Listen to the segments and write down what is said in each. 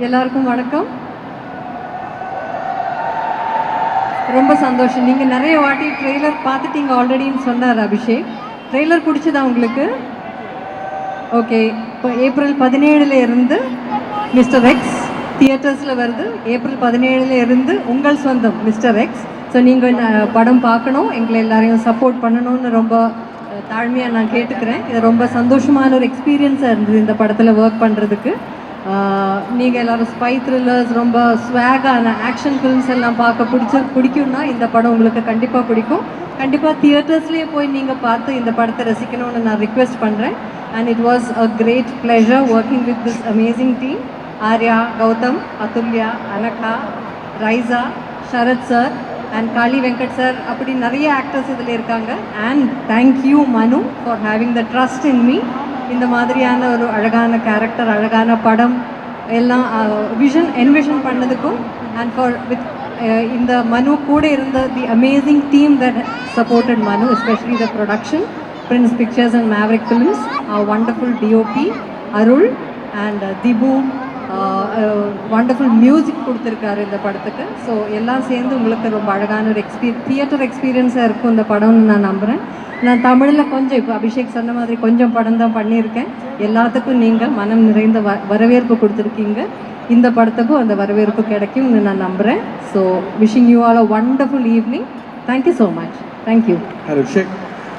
எல்லாருக்கும் வணக்கம். ரொம்ப சந்தோஷம். நீங்கள் நிறைய வாட்டி ட்ரெய்லர் பார்த்துட்டீங்க ஆல்ரெடின்னு சொன்னார் அபிஷேக். ட்ரெய்லர் பிடிச்சதா உங்களுக்கு? ஓகே, இப்போ ஏப்ரல் 17 இருந்து மிஸ்டர் எக்ஸ் தியேட்டர்ஸில் வருது. ஏப்ரல் 17 இருந்து உங்கள் சொந்தம் மிஸ்டர் எக்ஸ். ஸோ நீங்கள் படம் பார்க்கணும், எங்களை எல்லாரையும் சப்போர்ட் பண்ணணும்னு ரொம்ப தாழ்மையாக நான் கேட்டுக்கிறேன். இது ரொம்ப சந்தோஷமான ஒரு எக்ஸ்பீரியன்ஸாக இருந்தது இந்த படத்தில் ஒர்க் பண்ணுறதுக்கு. நீங்கள் எல்லோரும் ஸ்பை த்ரில்லர்ஸ், ரொம்ப ஸ்வாகான ஆக்ஷன் ஃபிலிம்ஸ் எல்லாம் பிடிக்கும்னா இந்த படம் உங்களுக்கு கண்டிப்பாக பிடிக்கும். கண்டிப்பாக தியேட்டர்ஸ்லேயே போய் நீங்கள் பார்த்து இந்த படத்தை ரசிக்கணும்னு நான் ரிக்வெஸ்ட் பண்ணுறேன். And it was a great pleasure working with this amazing team. Arya, Gautham, Athulya, Anagha, Raiza, Sharath sir and Kaali Venkat sir, அப்படி நிறைய ஆக்டர்ஸ் இதில் இருக்காங்க. And thank you Manu for having the trust in me. இந்த மாதிரியான ஒரு அழகான கேரக்டர், அழகான படம் எல்லாம் என்விஷன் பண்ணதுக்கும் அண்ட் ஃபார் வித் இந்த மனு கூட இருந்த the amazing team that supported Manu, especially the production, Prince Pictures and Maverick films, wonderful DOP Arul and Dipu, wonderful music கொடுத்துருக்காரு இந்த படத்துக்கு. ஸோ எல்லாம் சேர்ந்து உங்களுக்கு ரொம்ப அழகான ஒரு தியேட்டர் எக்ஸ்பீரியன்ஸாக இருக்கும் இந்த படம்னு நான் நம்புகிறேன். நான் தமிழில் கொஞ்சம், இப்போ அபிஷேக் சொன்ன மாதிரி கொஞ்சம் படம் தான் பண்ணியிருக்கேன். எல்லாத்துக்கும் நீங்கள் மனம் நிறைந்த வரவேற்பு கொடுத்துருக்கீங்க. இந்த படத்துக்கும் அந்த வரவேற்பு கிடைக்கும்னு நான் நம்புகிறேன். So wishing you all a wonderful evening. Thank you so much. Thank you. Abhishek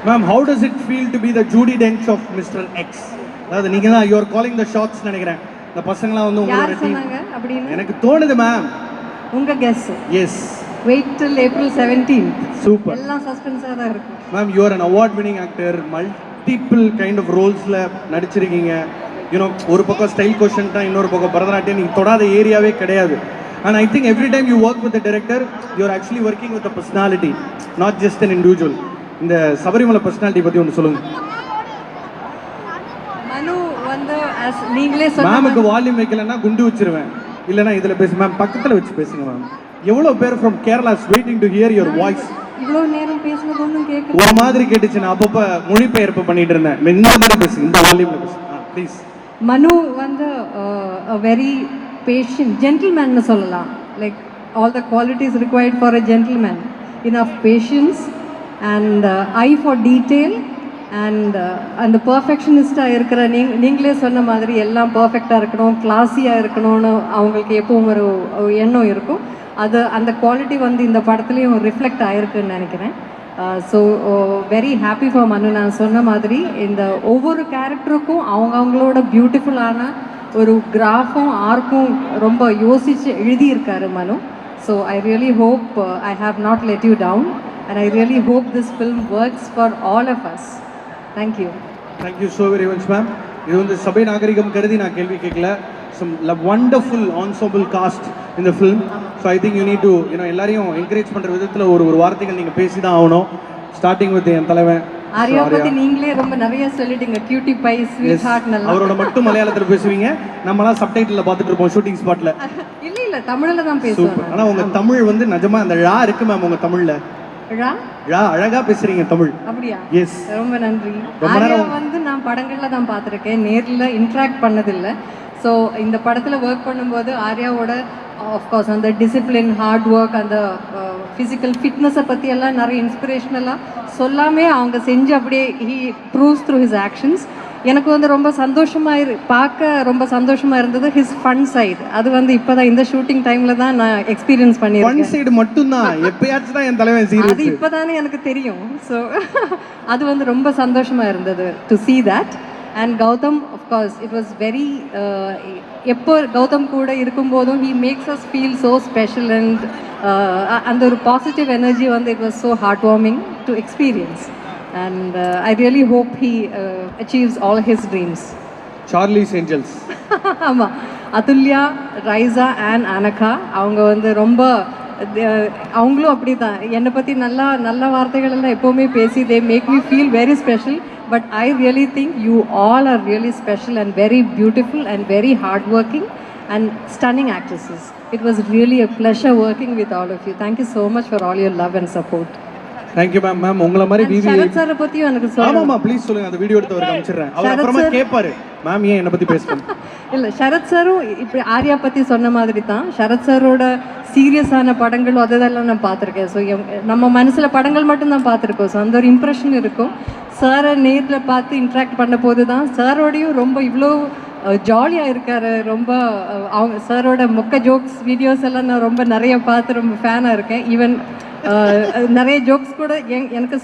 ma'am, how does it feel to be the Judi Dench of mister X? அதாவது நீங்கள் தான் யூஆர் காலிங் த ஷாட்ஸ் நினைக்கிறேன். இந்த பசங்களாம் வந்து யார் சொன்னாங்க அப்படின்னு எனக்கு தோணுது மேம். உங்கள் guess? Yes. Wait till April 17. Super. எல்லாம் சஸ்பென்ஸாக தான் இருக்கும் ma'am. You are an award winning actor, multiple kind of ரோல்ஸில் நடிச்சிருக்கீங்க. யூனோ, ஒரு பக்கம் ஸ்டைல் கொஷன் தான், இன்னொரு பக்கம் பரதநாட்டியம். நீங்கள் தொடாத ஏரியாவே கிடையாது. And I think every time you work with the director, you are actually working with a personality, not just an individual. இந்த சபரிமலை பர்சனாலிட்டி பற்றி ஒன்று சொல்லுங்கள். மனு வந்து நீங்களே சொல்லுங்க. மேமுக்கு வால்யூம் வைக்கலன்னா குண்டு வச்சிருவேன், இல்லைன்னா இதில் பேசு மேம், பக்கத்தில் வச்சு பேசுங்க மேம். எவ்வளோ பேர் from Kerala waiting to hear your voice. இவ்வளோ நேரம் பேசுனது ஒன்றும் கேட்கல. ஒரு மாதிரி கேட்டுச்சு. நான் அப்பப்போ மொழிபெயர்ப்பு பண்ணிட்டு இருந்தேன். இந்த மாதிரி பேசுங்க, இந்த வால்யூமில் பேசுங்க ப்ளீஸ். மனு வந்து வெரி பேஷண்ட் ஜென்டில்மேன்னு சொல்லலாம். Like all the qualities required for a gentleman. Enough patience and eye for detail and அந்த பர்ஃபெக்ஷனிஸ்டாக இருக்கிற நீங்களே சொன்ன மாதிரி எல்லாம் பர்ஃபெக்டாக இருக்கணும், கிளாஸியாக இருக்கணும்னு அவங்களுக்கு எப்பவும் ஒரு எண்ணம் இருக்கும். அது அந்த குவாலிட்டி வந்து இந்த படத்துலேயும் ரிஃப்ளெக்ட் ஆகிருக்குன்னு நினைக்கிறேன். ஸோ வெரி ஹாப்பி ஃபார் மனு. நான் சொன்ன மாதிரி இந்த ஒவ்வொரு கேரக்டருக்கும் அவங்களோட பியூட்டிஃபுல்லான ஒரு கிராஃபும் ஆர்க்கும் ரொம்ப யோசித்து எழுதியிருக்காரு Manu. So I really hope I have not let you down and I really hope this film works for all of us. Thank you. Thank you so very much ma'am. இது வந்து சபை நாகரிகம் கருதி நான் கேள்வி கேட்கல. some wonderful ensemble cast in the film. So I think you need to, எல்லாரையும் encourage பண்ற விதத்துல ஒரு வார்த்தைகள் நீங்க பேசி தான் ஆகணும். ஸ்டார்டிங் வித் என் தலைவன் ஆர்யா பத்தி நீங்களே ரொம்ப நிறைய சொல்லிட்டீங்க. கியூட்டி பை, ஸ்வீட் ஹார்ட் நல்லா. அவரோட மட்டும் மலையாளத்துல பேசுவீங்க, நம்மலாம் சப்டைட்டில்ல பார்த்துட்டு இருப்போம் ஷூட்டிங் ஸ்பாட்ல. இல்ல தமிழ்ல தான் பேசுவோம். ஆனா உங்க தமிழ் வந்து நிஜமா அந்த ழா இருக்கு மேம். உங்க தமிழ்ல ழா அழகா பேசுறீங்க தமிழ். அப்படியா? எஸ். ரொம்ப நன்றி. ஆர்யா வந்து நான் படங்கள்ல தான் பார்த்துருக்கேன், நேர்ல இன்ட்ராக்ட் பண்ணதில்லை. ஸோ இந்த படத்தில் ஒர்க் பண்ணும்போது ஆர்யாவோட ஆஃப்கோர்ஸ் அந்த டிசிப்ளின், ஹார்ட் ஒர்க், அந்த ஃபிசிக்கல் ஃபிட்னஸை பற்றி எல்லாம் நிறைய இன்ஸ்பிரேஷனலாக சொல்லாமே அவங்க செஞ்சு அப்படியே he proves through his actions. எனக்கு வந்து ரொம்ப பார்க்க ரொம்ப சந்தோஷமாக இருந்தது ஹிஸ் ஃபன் சைடு. அது வந்து இப்போ தான் இந்த ஷூட்டிங் டைமில் தான் நான் எக்ஸ்பீரியன்ஸ் பண்ணியிருக்கேன். ஃபன் சைடு மட்டும்தான், எப்பயாச்சும் தான் என் தலைவன் சீரியஸ். அது இப்போ தானே எனக்கு தெரியும். ஸோ அது வந்து ரொம்ப சந்தோஷமாக இருந்தது to see that. And Gautam, of course, it was very, எப்போ கௌதம் கூட இருக்கும்போதும் he makes us feel so special and அந்த ஒரு பாசிட்டிவ் எனர்ஜி வந்து it was so heartwarming to experience. And I really hope he achieves all his dreams. Charlie's Angels. ஆமாம், Athulya, Raiza and Anagha அவங்க வந்து ரொம்ப அவங்களும் அப்படி தான் என்னை பற்றி நல்ல வார்த்தைகள் எல்லாம் எப்போவுமே பேசி they make me feel very special. But I really think you all are really special and very beautiful and very hardworking and stunning actresses. It was really a pleasure working with all of you. Thank you so much for all your love and support. Thank you ma'am. Ma'am உங்களை மாதிரி விவி சரத் சாரை பத்தியும் எனக்கு சொல்லணும். ஆமாமா please சொல்லுங்க. அந்த video எடுத்து அவருக்கு அனுப்பிச்சிடுறேன். அவர் அப்புறமா கேட்பாரு மேம் ஏன் என்ன பத்தி பேசுறேன். இல்லை, சரத் சாரும் இப்படி ஆர்யா பற்றி சொன்ன மாதிரி தான். சரத் சாரோட சீரியஸான படங்களும் அதெல்லாம் நான் பார்த்துருக்கேன். ஸோ நம்ம மனசில் படங்கள் மட்டும்தான் பார்த்துருக்கோம். ஸோ அந்த ஒரு இம்ப்ரெஷன் இருக்கும். சாரை நேரில் பார்த்து இன்ட்ராக்ட் பண்ண போது தான் சாரோடையும் ரொம்ப இவ்வளோ ஜாலியாக இருக்காரு. ரொம்ப அவங்க சாரோட மொக்க ஜோக்ஸ் வீடியோஸ் எல்லாம் நான் ரொம்ப நிறைய பார்த்து ரொம்ப ஃபேனாக இருக்கேன். ஈவன் நிறைய ஜோக்ஸ் கூட எனக்கு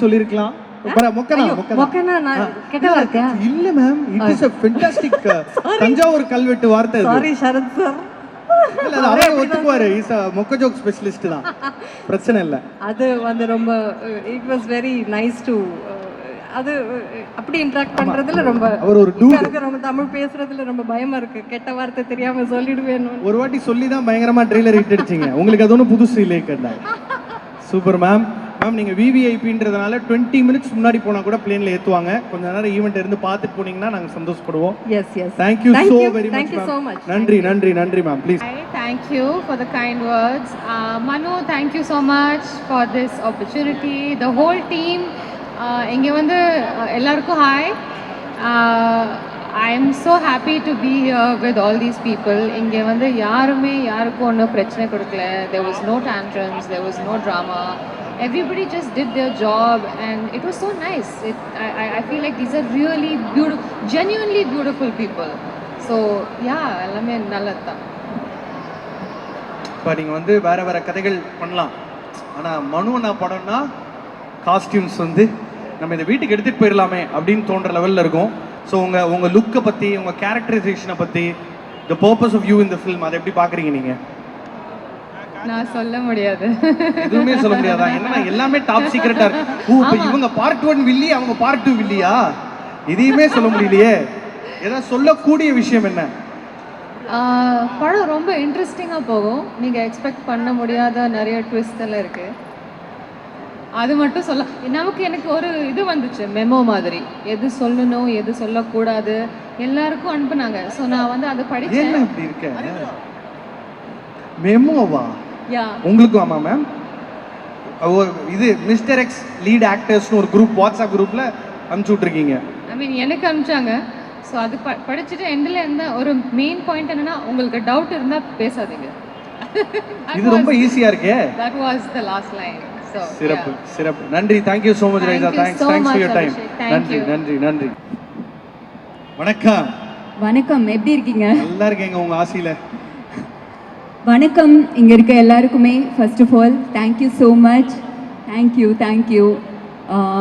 சொல்லியிருக்கலாம். மொக்கனா நான் கெட்ட வார்த்தையா? இல்ல ma'am, it is a fantastic Thanjavur கல்வெட்டு வார்த்தை. Sorry Sarath sir. இல்ல அது அவரே ஒத்துக்குவாரு. இஸ் a மொக்க ஜோக் ஸ்பெஷலிஸ்ட் தான். பிரச்சனை இல்ல. அது வந்து ரொம்ப it was very nice to அது அப்படி இன்டராக்ட் பண்றதுல ரொம்ப அவர் ஒரு டூட். எனக்கு ரொம்ப தமிழ் பேசுறதுல ரொம்ப பயமா இருக்கு. கெட்ட வார்த்தை தெரியாம சொல்லிடுவேன்னு. ஒரு வாட்டி சொல்லி தான் பயங்கரமா ட்ரெய்லர் ஹிட் அடிச்சீங்க. உங்களுக்கு அது ஒன்றும் புதுசு இல்லை கேட்டா. Super ma'am. மேம் நீங்கள் விவிஐபின்றதுனால 20 மினிட்ஸ் முன்னாடி போனால் கூட பிளேனில் ஏற்றுவாங்க. கொஞ்ச நேரம் ஈவெண்ட் இருந்து பார்த்துட்டு போனீங்கன்னா நாங்கள் சந்தோஷப்படுவோம். Yes yes. Thank you so very much. Thank you so much. நன்றி நன்றி நன்றி ma'am. Please. Thank you for the kind words. Manu, thank you so much for this opportunity. The whole team, இங்கே வந்து எல்லாருக்கும் hi. I am so happy to be here with all these people. இங்கே வந்து யாருமே யாருக்கும் ஒன்றும் பிரச்சனை கொடுக்கல. There was no tantrums, there was no drama. Everybody just did their job and it was so nice. I feel like these are really beautiful, genuinely beautiful people. So yeah, எல்லாமே நல்லது தான். இப்போ நீங்கள் வந்து வேறு வேறு கதைகள் பண்ணலாம். ஆனால் மனுவண்ணா படம்னா காஸ்டியூம்ஸ் வந்து நம்ம இந்த வீட்டுக்கு எடுத்துகிட்டு போயிடலாமே அப்படின்னு தோன்ற லெவலில் இருக்கும். ஸோ உங்கள் லுக்கை பற்றி, உங்கள் கேரக்டரைசேஷனை பற்றி, த பர்பஸ் ஆஃப் யூ இந்த ஃபில்ம், அதை எப்படி பார்க்குறீங்க நீங்கள்? நான் சொல்ல முடியாது. எதுவுமே சொல்ல முடியாதா? என்னன்னா எல்லாமே டாப் சீக்ரெட்டா இருக்கு. இப்போ இவங்க பார்ட் 1 வில்லி, அவங்க பார்ட் 2 வில்லியா? இதையுமே சொல்ல முடியலையே. ஏதாவது சொல்லக்கூடிய விஷயம் என்ன? படம் ரொம்ப இன்ட்ரெஸ்டிங்காக போகும். நீங்கள் எக்ஸ்பெக்ட் பண்ண முடியாத நிறைய ட்விஸ்ட் எல்லாம் இருக்குது. அது மட்டும் சொல்ல எனக்கு ஒரு இது வந்துச்சு, மெமோ மாதிரி. எது சொல்லணும் எது சொல்லக்கூடாது எல்லாருக்கும் அனுப்புனாங்க. ஸோ நான் வந்து அதை படிச்சேன். இப்படி இருக்கேன். மெமோவா? யா, உங்களுக்கும்? ஆமாம் மேம். இது மிஸ்டர் எக்ஸ் லீட் ஆக்டர்ஸ்னு ஒரு குரூப், வாட்ஸ்அப் குரூப்பில் அனுப்பிச்சி விட்ருக்கீங்க. ஐ மீன் எனக்கு அனுப்பிச்சாங்க. ஸோ அது படிச்சுட்டு எண்டில் எந்த ஒரு மெயின் பாயிண்ட் என்னன்னா, உங்களுக்கு டவுட் இருந்தால் பேசாதீங்க. இது ரொம்ப ஈஸியாக இருக்கே. That was the last line. சிறப்பு சிறப்பு. நன்றி. Thank you so much Raiza. Thanks for your time. நன்றி நன்றி நன்றி. வணக்கம். வணக்கம், எப்படி இருக்கீங்க? நல்லா இருக்கேங்க உங்க ஆசையில. வணக்கம் இங்கே இருக்க எல்லாருக்குமே. First of all thank you so much. Thank you.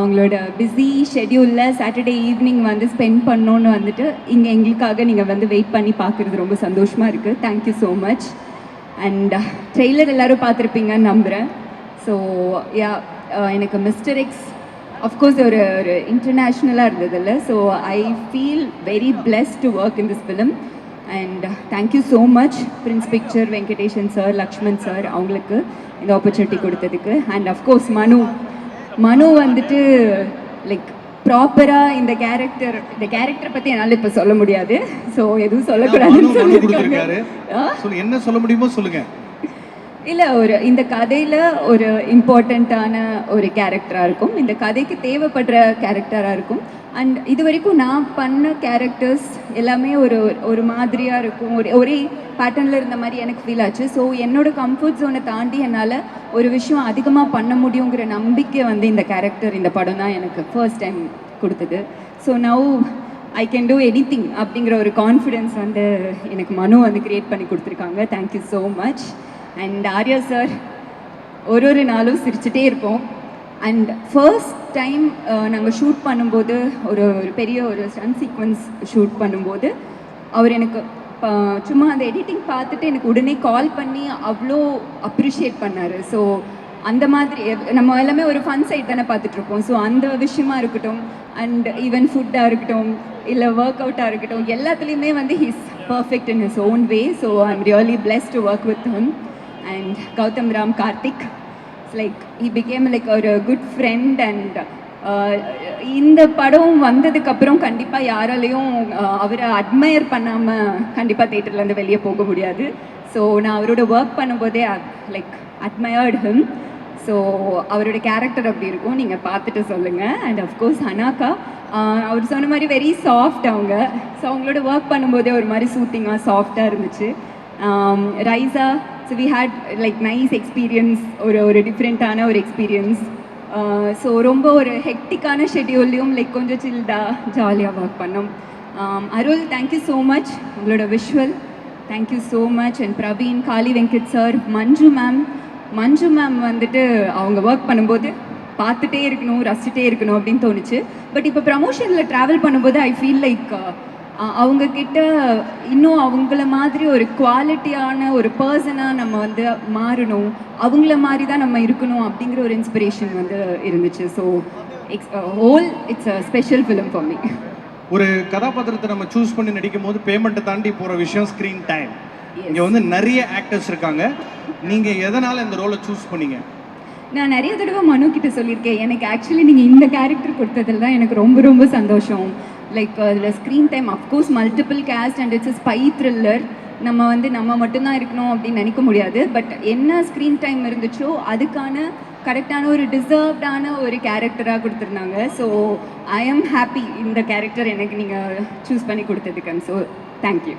உங்களோட பிஸி ஷெட்யூலில் சாட்டர்டே ஈவினிங் வந்து ஸ்பெண்ட் பண்ணோன்னு வந்துட்டு இங்கே எங்களுக்காக நீங்கள் வந்து வெயிட் பண்ணி பார்க்குறது ரொம்ப சந்தோஷமாக இருக்குது. Thank you so much. And trailer எல்லோரும் பார்த்துருப்பீங்கன்னு நம்புகிறேன். ஸோ யா, எனக்கு மிஸ்டர் எக்ஸ் அஃப்கோர்ஸ் ஒரு இன்டர்நேஷ்னலாக இருந்ததில்ல. So I feel very blessed to work in this film. And thank you so much Prince Picture, Venkatesan sir, Lakshman sir அவங்களுக்கு இந்த ஆப்பர்ச்சுனிட்டி கொடுத்ததுக்கு. அண்ட் அஃப்கோர்ஸ் மனு வந்துட்டு லைக் ப்ராப்பராக இந்த கேரக்டரை பற்றி என்னால் இப்போ சொல்ல முடியாது. ஸோ எதுவும் சொல்லக்கூடாதுன்னு சொல்லியிருக்காரு. என்ன சொல்ல முடியுமோ சொல்லுங்க. இல்லை, இந்த கதையில் ஒரு இம்பார்ட்டண்ட்டான ஒரு கேரக்டராக இருக்கும். இந்த கதைக்கு தேவைப்படுற கேரக்டராக இருக்கும். அண்ட் இது வரைக்கும் நான் பண்ண கேரக்டர்ஸ் எல்லாமே ஒரு மாதிரியாக இருக்கும். ஒரே பேட்டர்னில் இருந்த மாதிரி எனக்கு ஃபீல் ஆச்சு. ஸோ என்னோடய கம்ஃபர்ட் ஜோனை தாண்டி என்னால் ஒரு விஷயம் அதிகமாக பண்ண முடியுங்கிற நம்பிக்கை வந்து இந்த கேரக்டர், இந்த படம் தான் எனக்கு ஃபர்ஸ்ட் டைம் கொடுத்தது. So now I can do anything அப்படிங்கிற ஒரு கான்ஃபிடென்ஸ் வந்து எனக்கு மனு வந்து க்ரியேட் பண்ணி கொடுத்துருக்காங்க. Thank you so much. And Arya sir ஒரு நாளும் சிரிச்சுட்டே இருப்போம். அண்ட் ஃபர்ஸ்ட் டைம் நாங்கள் ஷூட் பண்ணும்போது ஒரு பெரிய ஒரு ஸ்டன் சீக்வன்ஸ் ஷூட் பண்ணும்போது அவர் எனக்கு சும்மா அந்த எடிட்டிங் பார்த்துட்டு எனக்கு உடனே கால் பண்ணி அவ்வளோ அப்ரிஷியேட் பண்ணார். ஸோ அந்த மாதிரி நம்ம எல்லாமே ஒரு ஃபன் சைட் தானே பார்த்துட்ருப்போம். ஸோ அந்த விஷயமா இருக்கட்டும், அண்ட் ஈவன் ஃபுட்டாக இருக்கட்டும், இல்லை ஒர்க் அவுட்டாக இருக்கட்டும், எல்லாத்துலேயுமே வந்து he's perfect in his own way. So I am really blessed to work with him. And Gautam Ram Karthik, it's like he became like a good friend. And இந்த படம் வந்ததுக்கப்புறம் கண்டிப்பாக யாராலையும் அவரை அட்மையர் பண்ணாமல் கண்டிப்பாக தேட்டர்லேருந்து வெளியே போக முடியாது. ஸோ நான் அவரோட ஒர்க் பண்ணும்போதே லைக் அட்மையர்ட் ஹிம். ஸோ அவரோட கேரக்டர் அப்படி இருக்கும், நீங்கள் பார்த்துட்டு சொல்லுங்கள். அண்ட் அஃப்கோர்ஸ் ஹனாக்கா, அவர் சொன்ன மாதிரி வெரி சாஃப்ட் அவங்க. ஸோ அவங்களோட ஒர்க் பண்ணும்போதே ஒரு மாதிரி சூத்திங்காக சாஃப்டாக இருந்துச்சு. Raiza, so we had like nice experience, ஒரு டிஃப்ரெண்ட்டான ஒரு எக்ஸ்பீரியன்ஸ். ஸோ ரொம்ப ஒரு ஹெக்டிக்கான ஷெட்யூல்லையும் லைக் கொஞ்சம் சில்டாக ஜாலியாக ஒர்க் பண்ணோம். அருள், தேங்க்யூ ஸோ மச். உங்களோட visual thank you so much. And Praveen, Kali Venkat sir, Manju ma'am வந்துட்டு அவங்க ஒர்க் பண்ணும்போது பார்த்துட்டே இருக்கணும், ரசிச்சுட்டே இருக்கணும் அப்படின்னு தோணுச்சு. பட் இப்போ ப்ரமோஷனில் ட்ராவல் பண்ணும்போது ஐ ஃபீல் லைக் அவங்கக்கிட்ட இன்னும் அவங்கள மாதிரி ஒரு குவாலிட்டியான ஒரு பர்சனாக நம்ம வந்து மாறணும், அவங்கள மாதிரி தான் நம்ம இருக்கணும் அப்படிங்கிற ஒரு இன்ஸ்பிரேஷன் வந்து இருந்துச்சு. So it's a special film for me. ஒரு கதாபாத்திரத்தை நம்ம சூஸ் பண்ணி நடிக்கும் போது பேமெண்ட்டை தாண்டி போகிற விஷயம் ஸ்க்ரீன் டைம். இங்கே வந்து நிறைய ஆக்டர்ஸ் இருக்காங்க, நீங்கள் எதனால் இந்த ரோலை சூஸ் பண்ணீங்க? நான் நிறைய தடவை மனு கிட்ட சொல்லியிருக்கேன், எனக்கு ஆக்சுவலி நீங்கள் இந்த கேரக்டர் கொடுத்ததில் தான் எனக்கு ரொம்ப ரொம்ப சந்தோஷம். லைக் அதில் screen time, of course multiple cast and it's spy thriller. நம்ம மட்டும்தான் இருக்கணும் அப்படின்னு நினைக்க முடியாது. பட் என்ன ஸ்க்ரீன் டைம் இருந்துச்சோ அதுக்கான கரெக்டான ஒரு டிசர்வ்டான ஒரு கேரக்டராக கொடுத்துருந்தாங்க. ஸோ ஐ எம் ஹாப்பி இந்த கேரக்டர் எனக்கு நீங்கள் சூஸ் பண்ணி கொடுத்ததுக்கு. So thank you.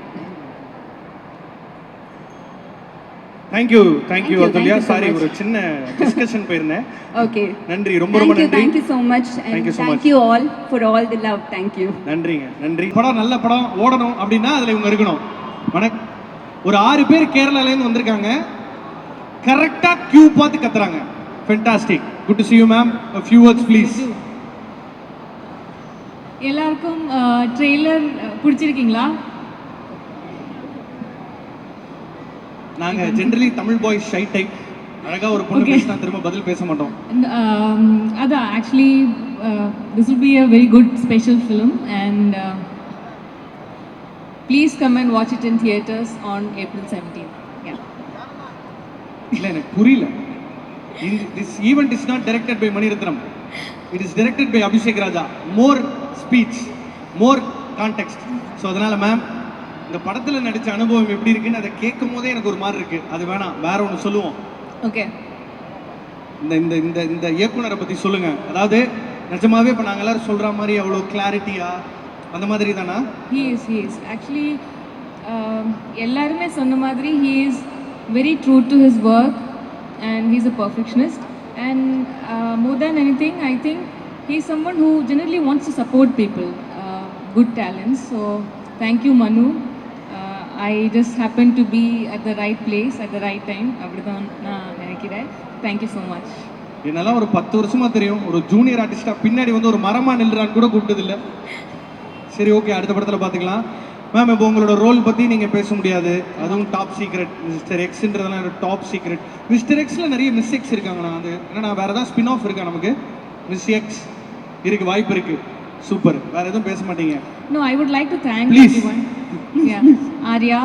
Thank you Athulya. Sorry, ஒரு சின்ன டிஸ்கஷன் போயிருந்தேன். ஓகே, நன்றி, ரொம்ப நன்றி. Thank you so much. Thank you all for all the love. Thank you. நன்றி. படம் நல்ல படம் ஓடணும் அப்படின்னா அதில் இவங்க இருக்கணும். ஒரு 6 பேர் கேரளாலேருந்து வந்திருக்காங்க, கரெக்டாக கியூ பார்த்து கத்துறாங்க. Fantastic. Good to see you ma'am. A few words please. எல்லாருக்கும் ட்ரெய்லர் பிடிச்சிருக்கீங்களா? நாங்க generally Tamil boys shy type. அழகா ஒரு பொண்ணு பேசினா திரும்ப பதில் பேச மாட்டோம். அதான் actually this will be a very good special film and please come and watch it in theaters on April 17th. Yeah. இல்ல எனக்கு புரியல. This event is not directed by Mani Ratnam. It is directed by Abhishek Raja. More speech, more context. So அதனால ma'am, இந்த படத்தில் நடித்த அனுபவம் எப்படி இருக்குன்னு அதை கேட்கும் போதே எனக்கு ஒரு மாதிரி இருக்கு. அது வேணாம், வேற ஒன்று சொல்லுவோம். ஓகே, இந்த இந்த இந்த இந்த இயக்குனரை பற்றி சொல்லுங்க. அதாவது நிஜமாவே இப்போ நாங்கள் எல்லாரும் சொல்கிற மாதிரி அவ்வளோ கிளாரிட்டியா அந்த மாதிரி தானா? he is actually எல்லாருமே சொன்ன மாதிரி he is very true to his work and he's a perfectionist and more than anything I think he's someone who generally wants to support people, good talents. So thank you Manu. I just happened to be at the right place at the right time. அப்படிதான் நான் நினைக்கிறேன். Thank you so much. என்னெல்லாம் ஒரு 10 வருஷமா தெரியும், ஒரு junior ஆர்டிஸ்டா பின்னாடி வந்து ஒரு மரமா நில்றான்னு கூட கூப்பிட்டதில்லை. சரி, ஓகே, அடுத்த படத்தில் பார்த்துக்கலாம். மேம், இப்போ உங்களோட ரோல் பற்றி நீங்கள் பேச முடியாது, அதுவும் டாப் சீக்ரெட். மிஸ்டர் எக்ஸ்ன்றதுலாம் டாப் சீக்ரெட். மிஸ்டர் எக்ஸில் நிறைய மிஸ் எக்ஸ் இருக்காங்கண்ணா. அது என்னன்னா வேறு ஏதாவது ஸ்பின் ஆஃப் இருக்கா நமக்கு? மிஸ் எக்ஸ் இருக்கு, வாய்ப்பு இருக்கு. சூப்பர். வேறு எதுவும் பேச மாட்டீங்க? No, I would like to thank Please. everyone. Yeah, Arya,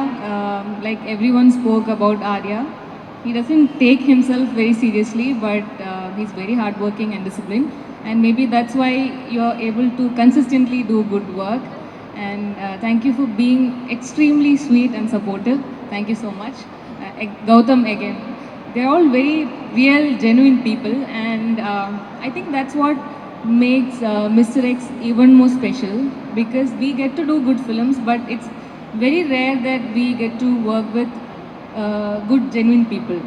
like everyone spoke about Arya. He doesn't take himself very seriously, but he's very hardworking and disciplined. And maybe that's why you're able to consistently do good work. And thank you for being extremely sweet and supportive. Thank you so much. Gautam again. They're all very real, genuine people. And I think that's what makes Mr. X even more special, because we get to do good films, but it's very rare that we get to work with good, genuine people.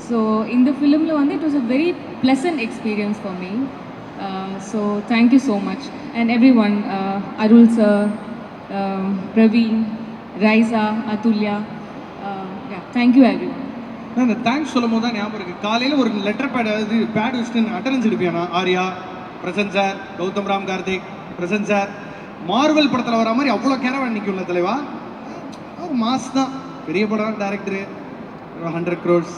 So in the film, it was a very pleasant experience for me. So thank you so much. And everyone, Arul sir, Praveen, Raisa, Atulya, yeah, thank you everyone. நான் thanks சொல்லும் போது தான் ஞாபகம் இருக்குது. காலையில் ஒரு letter pad வச்சுட்டு attendance எடுப்பியானா? Arya, present sir, Gautham Ram Karthik, present sir. Marvel படத்தில் வர மாதிரி அவ்வளோ கேரவன் நிற்கும்ல தலைவா. ஒரு மாஸ் தான், பெரிய படம், டேரக்டரு, 100 crores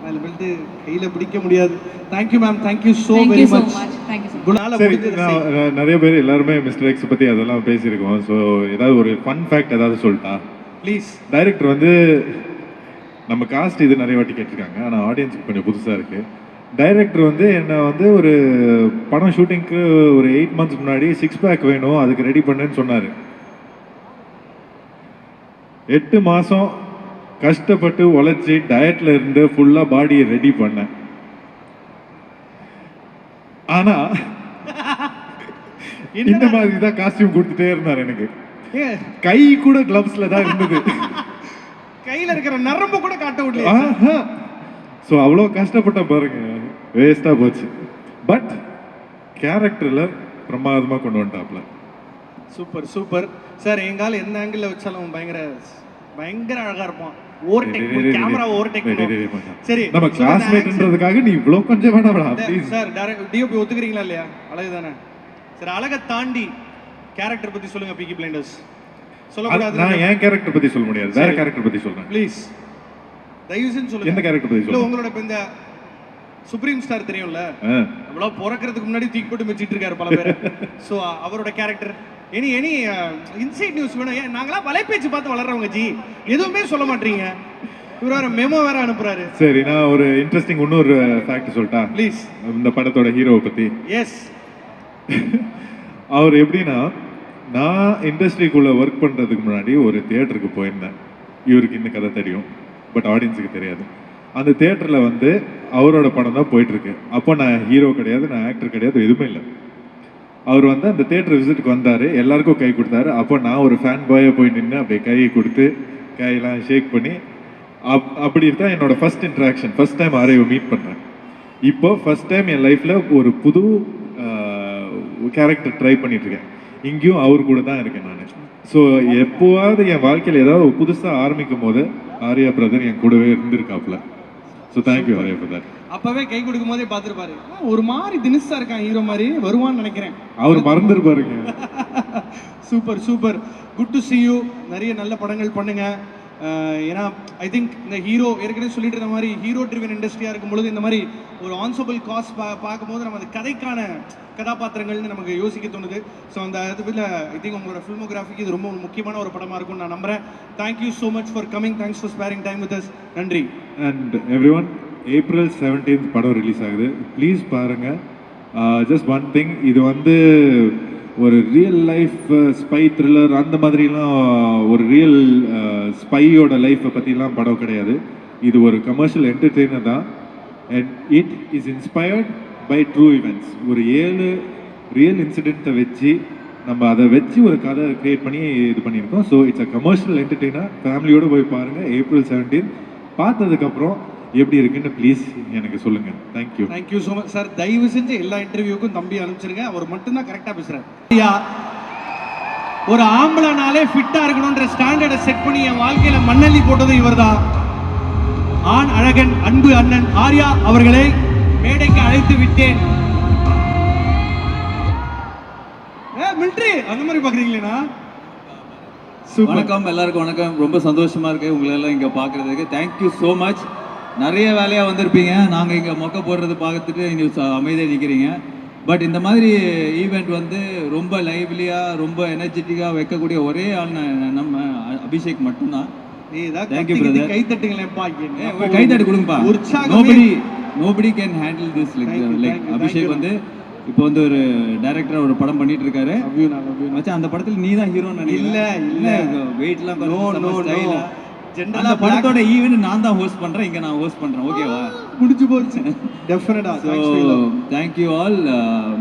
அதில் போயிட்டு கையில் பிடிக்க முடியாது. Thank you ma'am, thank you so very much. Thank you so much. சரி, நிறைய பேர் எல்லாருமே மிஸ்டர் எக்ஸ் பற்றி அதெல்லாம் பேசியிருக்கோம். ஸோ ஏதாவது ஒரு ஃபன் ஃபேக்ட் ஏதாவது சொல்லிட்டா ப்ளீஸ். டைரக்டர் வந்து நம்ம காஸ்ட் இது நிறைய வாட்டி கேட்டிருக்காங்க, ஆனால் ஆடியன்ஸுக்கு கொஞ்சம் புதுசாக இருக்குது. டைரக்டர் வந்து என்னை வந்து ஒரு படம் ஷூட்டிங்க்கு ஒரு 8 months முன்னாடி 6 pack வேணும், அதுக்கு ரெடி பண்ணேன்னு சொன்னார். 8 மாதம் கஷ்டப்பட்டு உழைச்சி டயட்டில் இருந்து ஃபுல்லாக பாடியை ரெடி பண்ணேன். ஆனா இந்த மாதிரி தான் காஸ்டியூம் கொடுத்துட்டே இருந்தார் எனக்கு. ஏன் கை கூட கிளப்ஸ்ல தான் இருந்தது. கையில இருக்கிற நரம்பு கூட காட்ட விடலையா? ஸோ அவ்வளோ கஷ்டப்பட்ட பாருங்க, வேஸ்டா போச்சு. பட் கேரக்டர்ல பிரமாதமா கொண்டு வந்துட்டாப்ல. Super super sir. எங்கால எந்த ஆங்கிள் வச்சாலும் பயங்கர பயங்கர அழகா இருப்பான். Overtake camera overtake. சரி, நம்ம கிளாஸ்மேட்ன்றதுக்காக நீ இவ்ளோ கொஞ்சம் வேணாம்டா ப்ளீஸ். சார் டிஓபி ஒத்துக்கிறீங்களா இல்லையா? அழகு தானே சார். அழகை தாண்டி கேரக்டர் பத்தி சொல்லுங்க. பீக்கி பிளைண்டர்ஸ் சொல்லக்கூடாது. நான் என் கேரக்டர் பத்தி சொல்ல முடியாது, வேற கேரக்டர் பத்தி சொல்றேன் ப்ளீஸ். தயவு செஞ்சு சொல்லுங்க. எந்த கேரக்டர் பத்தி சொல்லுங்க? உங்களோட இப்ப இந்த சுப்ரீம் ஸ்டார் தெரியும்ல, அவ்வளவு பிறக்கிறதுக்கு முன்னாடி தூக்கி போட்டு வச்சிட்டு இருக்காரு பல பேர். சோ அவரோட கேரக்டர் எனி இன்சைட் நியூஸ் வேணும். நாங்களாம் வலைபேச்சு பார்த்து வளர்றவங்க ஜி, எதுவுமே சொல்ல மாட்டீங்க. இவர் வேற மெமோ வேற அனுப்புறாரு. சரி, நான் ஒரு இன்ட்ரெஸ்டிங் இன்னொரு ஃபேக்ட் சொல்லிட்டா ப்ளீஸ். இந்த படத்தோட ஹீரோவை பத்தி. எஸ். அவர் எப்படின்னா, நான் இண்டஸ்ட்ரிக்குள்ள ஒர்க் பண்றதுக்கு முன்னாடி ஒரு தியேட்டருக்கு போயிருந்தேன். இவருக்கு இந்த கதை தெரியும், பட் ஆடியன்ஸுக்கு தெரியாது. அந்த தியேட்டர்ல வந்து அவரோட படம் தான் போயிட்டு இருக்கு. அப்போ நான் ஹீரோ கிடையாது, நான் ஆக்டர் கிடையாது, எதுவுமே இல்லை. அவர் வந்து அந்த தியேட்டர் விசிட்டுக்கு வந்தாரு, எல்லாருக்கும் கை கொடுத்தாரு. அப்போ நான் ஒரு ஃபேன் பாயை போய் நின்று அப்படியே கையை கொடுத்து கையெல்லாம் ஷேக் பண்ணி அப்படி தான் என்னோட ஃபர்ஸ்ட் இன்ட்ராக்ஷன். ஃபர்ஸ்ட் டைம் ஆரையை மீட் பண்றேன். இப்போ ஃபர்ஸ்ட் டைம் என் லைஃப்ல ஒரு புது கேரக்டர் ட்ரை பண்ணிட்டு இருக்கேன். இங்கேயும் அவர் கூட தான் இருக்கேன் நான். ஸோ எப்போவாவது என் வாழ்க்கையில் ஏதாவது புதுசாக ஆரம்பிக்கும் போது ஆர்யா பிரதர் என் கூடவே இருந்திருக்காப்ல. So thank you Arya brother. அப்பவே கை கொடுக்கும் போதே பார்த்துருப்பாரு, ஒரு மாதிரி தினுசா இருக்கான் ஹீரோ மாதிரி வருவான்னு நினைக்கிறேன். அவர் மறந்துருப்பாருங்க. Super super. Good to see you. நிறைய நல்ல படங்கள் பண்ணுங்க. ஏன்னா ஐ திங்க் இந்த ஹீரோ ஏற்கனவே சொல்லிட்டு இருந்த மாதிரி ஹீரோ ட்ரிவன் இண்டஸ்ட்ரியாக இருக்கும் பொழுது இந்த மாதிரி ஒரு ஆன்சபிள் காஸ்ட் பார்க்கும்போது நம்ம அந்த கதைக்கான கதாபாத்திரங்கள்னு நமக்கு யோசிக்க தோணுது. ஸோ அந்த இதுவில் ஐ திங்க் உங்களோட ஃபில்மோகிராஃபிக்கு இது ரொம்ப முக்கியமான ஒரு படமாக இருக்கும்னு நான் நம்புறேன். Thank you so much for coming. Thanks for ஸ்பேரிங் time with us. நன்றி. அண்ட் எவ்ரிஒன், ஏப்ரல் 17th படம் ரிலீஸ் ஆகுது, ப்ளீஸ் பாருங்க. ஜஸ்ட் ஒன் திங், இது வந்து ஒரு ரியல் லைஃப் ஸ்பை த்ரில்லர் அந்த மாதிரிலாம், ஒரு ரியல் ஸ்பையோட லைஃப்பை பற்றிலாம் படம் கிடையாது. இது ஒரு கமர்ஷியல் என்டர்டெய்னர் தான். And it is inspired by true events. ஒரு 7 ரியல் இன்சிடென்ட்டை வச்சு நம்ம அதை வச்சு ஒரு கதை கிரியேட் பண்ணி இது பண்ணியிருக்கோம். So it's a commercial entertainer. ஃபேமிலியோடு போய் பாருங்கள். ஏப்ரல் 17 பார்த்ததுக்கப்புறம் எப்படி இருக்குன்னு ப்ளீஸ் எனக்கு சொல்லுங்க. Thank you. Thank you so much sir. தயவு செஞ்சு எல்லா இன்டர்வியூக்கும் தம்பி அனுப்பிச்சிருங்க. அவர் மட்டும்தான் கரெக்டாக பேசுறாரு. ஒரு ஆம்பளைனாலே ஃபிட்டா இருக்கணும்ன்ற ஸ்டாண்டர்டை செட் பண்ணி என் வாழ்க்கையில மண்ணள்ளி போட்டது இவர்தான். ஆண் அழகன் அன்பு அண்ணன் ஆர்யா அவர்களை மேடைக்கு அழைத்து விட்டேன். மிலிட்டரி அந்த மாதிரி பாக்குறீங்களா? வணக்கம் எல்லாருக்கும் வணக்கம். ரொம்ப சந்தோஷமா இருக்கு உங்களை எல்லாம் இங்க பாக்குறதுக்கு. Thank you so much. நிறைய வேலையா வந்திருப்பீங்க. நாங்க இங்க மொக்க போடுறது பார்த்துட்டு இங்க அமைதியாக நிற்கிறீங்க. பட் இந்த மாதிரி ஈவெண்ட் வந்து ரொம்ப லைவ்லியா ரொம்ப எனர்ஜெட்டிக்கா வைக்கக்கூடிய ஒரே ஆள் நம்ம அபிஷேக் மட்டும்தான். Thank you brother. கை தட்டுங்களேப்பா. கை தட்டு கொடுங்கப்பா. Nobody can handle this. Like Abhishek வந்து இப்போ வந்து ஒரு டைரக்டரா ஒரு படம் பண்ணிட்டு இருக்காரு. மச்சான், அந்த படத்துல நீ தான் ஹீரோ நினைக்கிறேன். இல்ல வெயிட்லாம் ஸ்டைலா ஜெனரலா படத்தோட ஈவென்ட் நான் தான் ஹோஸ்ட் பண்றேன். இங்க நான் ஹோஸ்ட் பண்றேன். ஓகேவா? முடிஞ்சு போச்சு. டெஃபினட்டா. Thank you all.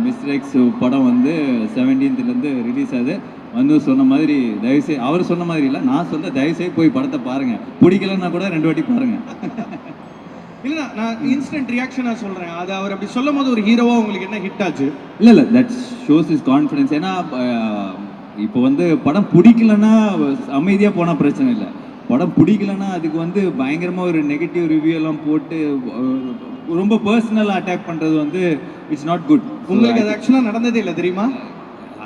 Mister X படம் வந்து 17th இருந்து ரிலீஸ் ஆகுது. வந்து சொன்ன மாதிரி தயவுசெய்து, அவர் சொன்ன மாதிரி இல்லை, நான் சொல்ல தயவுசெய்து போய் படத்தை பாருங்க. பிடிக்கலன்னா கூட 2 வாட்டி பாருங்க. இல்ல நான் இன்ஸ்டன்ட் ரியாக்ஷனா சொல்றேன். அது அவர் அப்படி சொல்லும் போது ஒரு ஹீரோவா உங்களுக்கு என்ன ஹிட் ஆச்சு? இல்ல தட் ஷோஸ் இஸ் கான்ஃபிடன்ஸ். ஏன்னா இப்போ வந்து படம் பிடிக்கலன்னா அமைதியா போனா பிரச்சனை இல்லை. படம் பிடிக்கலன்னா அதுக்கு வந்து பயங்கரமா ஒரு நெகட்டிவ் ரிவ்யூ எல்லாம் போட்டு ரொம்ப பர்சனலா அட்டாக் பண்றது வந்து இட்ஸ் நாட் குட். உங்களுக்கு அது ஆக்சுவலா நடந்ததே இல்லை தெரியுமா?